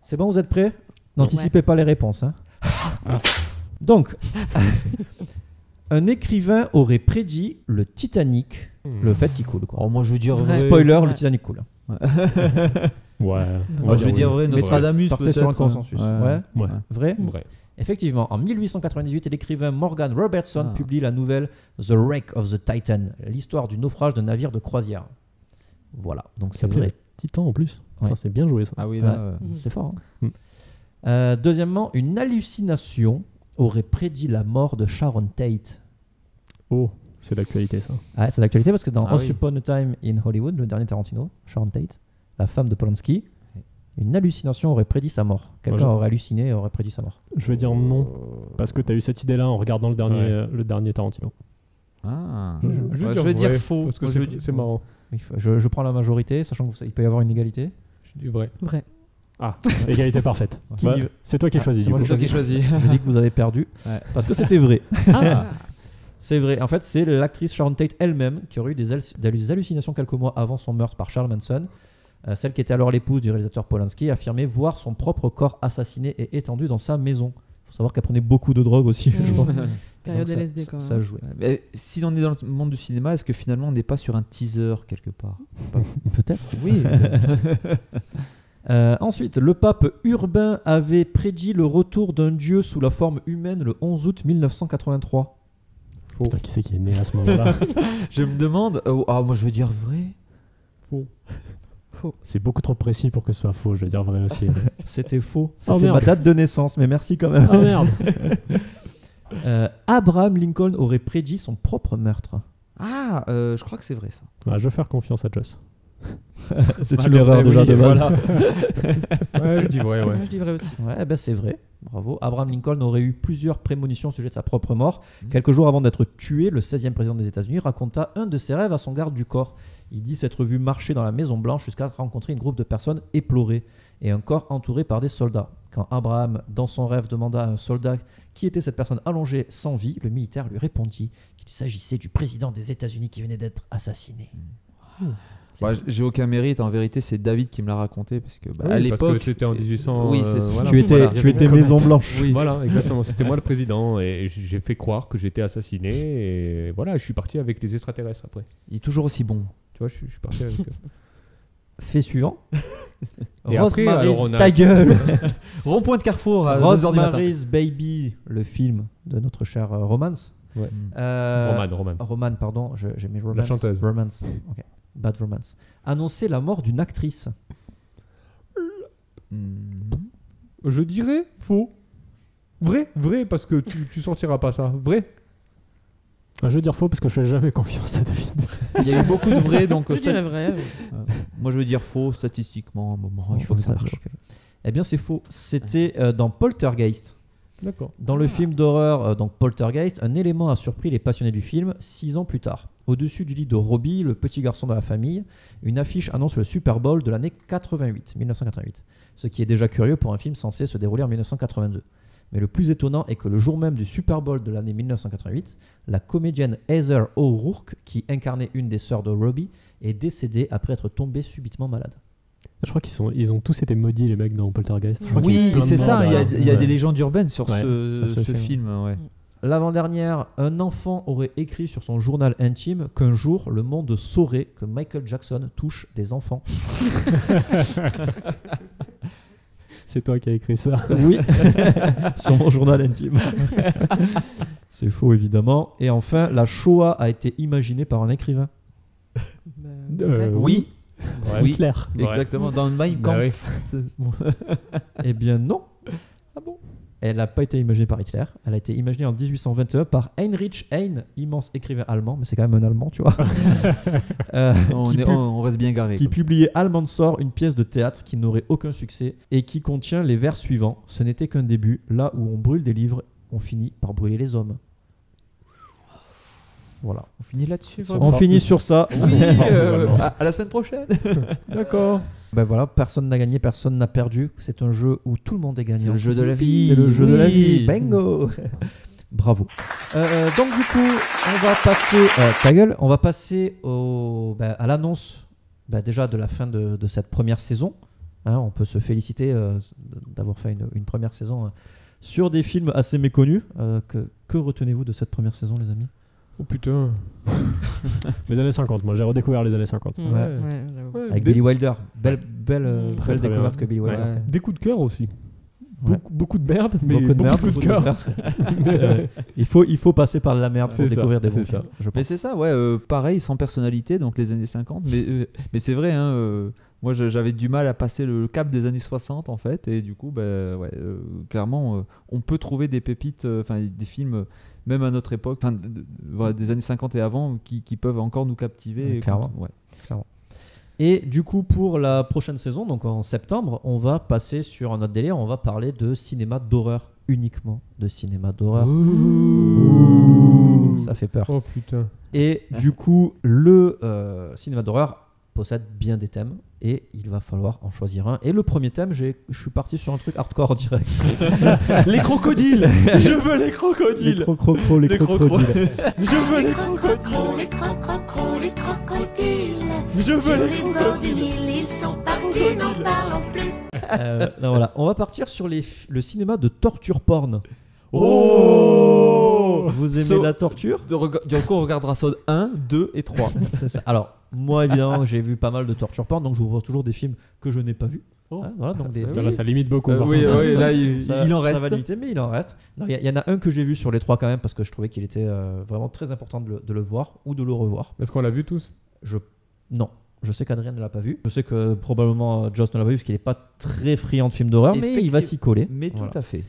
C'est bon, vous êtes prêts? N'anticipez pas les réponses. Hein. Donc, un écrivain aurait prédit le Titanic, le fait qu'il coule. Quoi. Oh, moi, je veux dire vrai. Spoiler, le Titanic coule. Ouais. Moi, je veux dire vrai. Nostradamus, partez sur un consensus. Ouais. Vrai. Effectivement, en 1898, l'écrivain Morgan Robertson publie la nouvelle The Wreck of the Titan, l'histoire du naufrage d'un navire de croisière. Voilà, donc c'est vrai. Titan en plus. Ouais. C'est bien joué ça. Ah oui, là, c'est fort. Hein. Deuxièmement, une hallucination aurait prédit la mort de Sharon Tate. Oh, c'est d'actualité ça. Ah, c'est d'actualité parce que dans Once Upon a Time in Hollywood, le dernier Tarantino, Sharon Tate, la femme de Polanski, une hallucination aurait prédit sa mort. Quelqu'un aurait halluciné et aurait prédit sa mort. Je vais dire non, parce que tu as eu cette idée-là en regardant le dernier Tarantino. Ah, je vais dire faux, parce que c'est marrant. Je prends la majorité, sachant qu'il peut y avoir une égalité. Je dis vrai. Vrai. Ah, égalité parfaite. C'est toi qui as choisi. C'est moi qui ai choisi. Je dis que vous avez perdu, parce que c'était vrai. C'est vrai. En fait, c'est l'actrice Sharon Tate elle-même qui aurait eu des hallucinations quelques mois avant son meurtre par Charles Manson. Celle qui était alors l'épouse du réalisateur Polanski affirmait voir son propre corps assassiné et étendu dans sa maison. Il faut savoir qu'elle prenait beaucoup de drogue aussi, je pense. Période LSD quand même. Ça jouait. Si on est dans le monde du cinéma, est-ce que finalement on n'est pas sur un teaser quelque part? Peut-être. Oui. Ensuite, le pape Urbain avait prédit le retour d'un dieu sous la forme humaine le 11 août 1983. Faux. Putain, qui c'est qui est né à ce moment-là? Je me demande. Moi je veux dire vrai. Faux. C'est beaucoup trop précis pour que ce soit faux, je vais dire vrai aussi. C'était faux. C'était ma date de naissance, mais merci quand même. Ah merde. Abraham Lincoln aurait prédit son propre meurtre. Ah, je crois que c'est vrai ça. Je vais faire confiance à Joss. C'est une erreur déjà de base. Voilà. Ouais, je dis vrai, ouais. Je dis vrai aussi. Ouais, ben c'est vrai. Bravo. Abraham Lincoln aurait eu plusieurs prémonitions au sujet de sa propre mort. Quelques jours avant d'être tué, le 16e président des États-Unis raconta un de ses rêves à son garde du corps. Il dit s'être vu marcher dans la Maison Blanche jusqu'à rencontrer une groupe de personnes éplorées et un corps entouré par des soldats. Quand Abraham, dans son rêve, demanda à un soldat qui était cette personne allongée sans vie, le militaire lui répondit qu'il s'agissait du président des États-Unis qui venait d'être assassiné. J'ai aucun mérite, en vérité c'est David qui me l'a raconté parce que à l'époque parce que c'était en 1800. Oui, c'est voilà. Tu étais Maison Blanche. Oui. Voilà, exactement. C'était moi le président et j'ai fait croire que j'étais assassiné et voilà, je suis parti avec les extraterrestres après. Il est toujours aussi bon. Tu vois, je suis parti avec. Fait suivant. Et Rosemary's ta gueule. Rond-point de Carrefour. Rosemary's Baby, le film de notre cher Romance. Ouais. Roman, pardon, j'ai mis Romance. La chanteuse. Romance. Ok. Bad Romance. Annoncer la mort d'une actrice. Je dirais faux. Vrai, parce que tu sortiras pas ça. Vrai. Je veux dire faux parce que je fais jamais confiance à David. Il y a eu beaucoup de vrai, donc je dirais vrai. Moi je veux dire faux statistiquement. À un moment, il faut que ça marche. Okay. Eh bien c'est faux. C'était dans Poltergeist. D'accord. Dans le film d'horreur donc Poltergeist, un élément a surpris les passionnés du film 6 ans plus tard. Au-dessus du lit de Robbie, le petit garçon de la famille, une affiche annonce le Super Bowl de l'année 1988. Ce qui est déjà curieux pour un film censé se dérouler en 1982. Mais le plus étonnant est que le jour même du Super Bowl de l'année 1988, la comédienne Heather O'Rourke, qui incarnait une des sœurs de Robbie, est décédée après être tombée subitement malade. Je crois qu'ils ont tous été maudits les mecs dans Poltergeist. Oui, c'est ça, il y a des légendes urbaines sur ce film. Ouais. L'avant-dernière, un enfant aurait écrit sur son journal intime qu'un jour, le monde saurait que Michael Jackson touche des enfants. C'est toi qui as écrit ça. Oui, sur mon journal intime. C'est faux, évidemment. Et enfin, la Shoah a été imaginée par un écrivain. Oui. Oui, clair. Exactement, dans le Mein Kampf. Eh bien non. Ah bon? Elle n'a pas été imaginée par Hitler. Elle a été imaginée en 1821 par Heinrich Heine, immense écrivain allemand, mais c'est quand même un allemand, tu vois. On reste bien garé. Qui publiait Almansor, une pièce de théâtre qui n'aurait aucun succès et qui contient les vers suivants. Ce n'était qu'un début. Là où on brûle des livres, on finit par brûler les hommes. Voilà. On finit là-dessus. On finit sur ça. Oui, à la semaine prochaine. D'accord. Ben voilà, personne n'a gagné, personne n'a perdu. C'est un jeu où tout le monde est gagnant. C'est le jeu de la vie. C'est le jeu de la vie. Bingo. Bravo. Donc du coup, on va passer ta gueule. On va passer à l'annonce déjà de la fin de cette première saison. Hein, on peut se féliciter d'avoir fait une première saison sur des films assez méconnus. Que retenez-vous de cette première saison, les amis? Oh putain. Les années 50, moi j'ai redécouvert les années 50. Ouais, avec Billy Wilder. Belle découverte que Billy Wilder. Ouais. Des coups de cœur aussi. Ouais. Beaucoup de merde, mais beaucoup de coups de cœur. Il faut passer par la merde pour découvrir des bons films. Mais c'est ça, pareil, sans personnalité, donc les années 50. Mais c'est vrai, moi j'avais du mal à passer le cap des années 60 en fait. Et du coup, clairement, on peut trouver des pépites, des films, même à notre époque, des années 50 et avant, qui peuvent encore nous captiver. Clairement. Clairement. Et du coup, pour la prochaine saison, donc en septembre, on va passer sur un autre délire. On va parler de cinéma d'horreur, uniquement de cinéma d'horreur. Ouh. Ça fait peur. Oh putain. Et du coup, le cinéma d'horreur possède bien des thèmes et il va falloir en choisir un. Et le premier thème, je suis parti sur un truc hardcore direct. Les crocodiles. Je veux les crocodiles. Les crocodiles. Je veux les crocodiles. Les crocodiles. Je veux les crocodiles. Ils sont partis, n'en parlons plus. Voilà. On va partir sur le cinéma de torture porn. Oh, vous aimez la torture? Du coup, on regardera ça 1, 2 et 3. C'est ça. Alors, moi, évidemment, j'ai vu pas mal de torture porn, donc je vous vois toujours des films que je n'ai pas vus. Oh. Hein, voilà, donc Là, ça limite beaucoup. Oui, là, il en reste. Ça va limiter, mais il en reste. Il y en a un que j'ai vu sur les 3 quand même, parce que je trouvais qu'il était vraiment très important de le voir ou de le revoir. Est-ce qu'on l'a vu tous? Non. Je sais qu'Adrien ne l'a pas vu. Je sais que probablement Joss ne l'a pas vu parce qu'il n'est pas très friand de films d'horreur, mais il va s'y coller. Mais voilà. Tout à fait.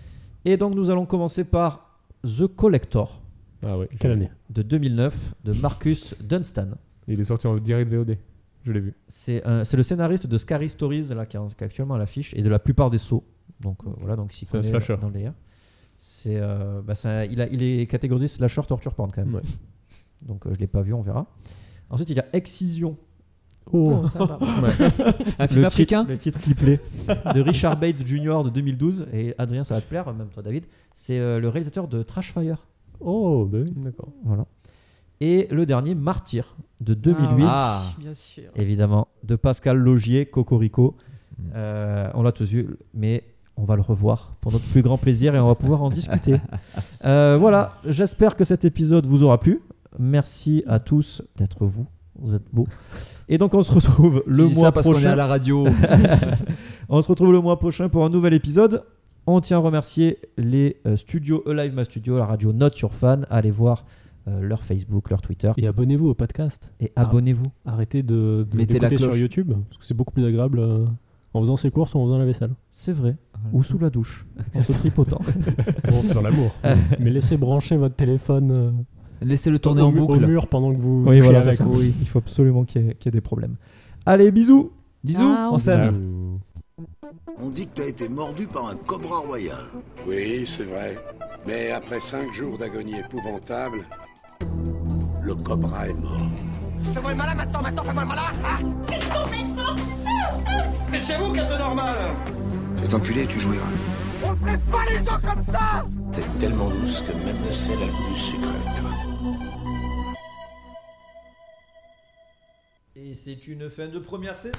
Et donc nous allons commencer par The Collector. Ah ouais, quelle année? De 2009, de Marcus Dunstan. Il est sorti en direct VOD. Je l'ai vu. C'est le scénariste de Scary Stories là, qui est actuellement à l'affiche et de la plupart des sauts. Donc voilà, donc s'y connaît dans le délire. Il est catégorisé slasher torture porn quand même. Ouais. Donc je l'ai pas vu, on verra. Ensuite il y a Excision. Oh, ça va. Un film africain. Le titre qui plaît. De Richard Bates Jr. de 2012. Et Adrien, ça va te plaire, même toi David. C'est le réalisateur de Trashfire. Oh, ben oui, d'accord. Voilà. Et le dernier, Martyr, de 2008. Ah, bien sûr. Évidemment, de Pascal Laugier, Cocorico. On l'a tous vu, mais on va le revoir pour notre plus grand plaisir et on va pouvoir en discuter. Voilà, j'espère que cet épisode vous aura plu. Merci à tous d'être vous. Vous êtes beaux. Et donc on se retrouve le mois parce prochain. Qu'on est à la radio. On se retrouve le mois prochain pour un nouvel épisode. On tient à remercier les studios Alive Ma Studio, la radio Not Your Fan. Allez voir leur Facebook, leur Twitter. Et abonnez-vous au podcast. Et abonnez-vous. Arrêtez de l'écouter sur YouTube, parce que c'est beaucoup plus agréable en faisant ses courses ou en faisant la vaisselle. C'est vrai. Ou sous la douche, en se tripotant. Bon, sur l'amour. Mais laissez brancher votre téléphone. Laissez-le tourner en boucle. Au mur pendant que vous. Oui, voilà, avec. Oui, il faut absolument qu'il y ait des problèmes. Allez, bisous. Bisous, on s'aime. On dit que t'as été mordu par un cobra royal. Oui, c'est vrai. Mais après 5 jours d'agonie épouvantable, le cobra est mort. Fais-moi le malin maintenant, fais-moi le malin. Ah, t'es complètement fou. Mais c'est vous qui êtes normal. Cet enculé, tu jouiras. On traite pas les gens comme ça. T'es tellement douce que même le sel a le goût du sucre avec toi. Et c'est une fin de première saison.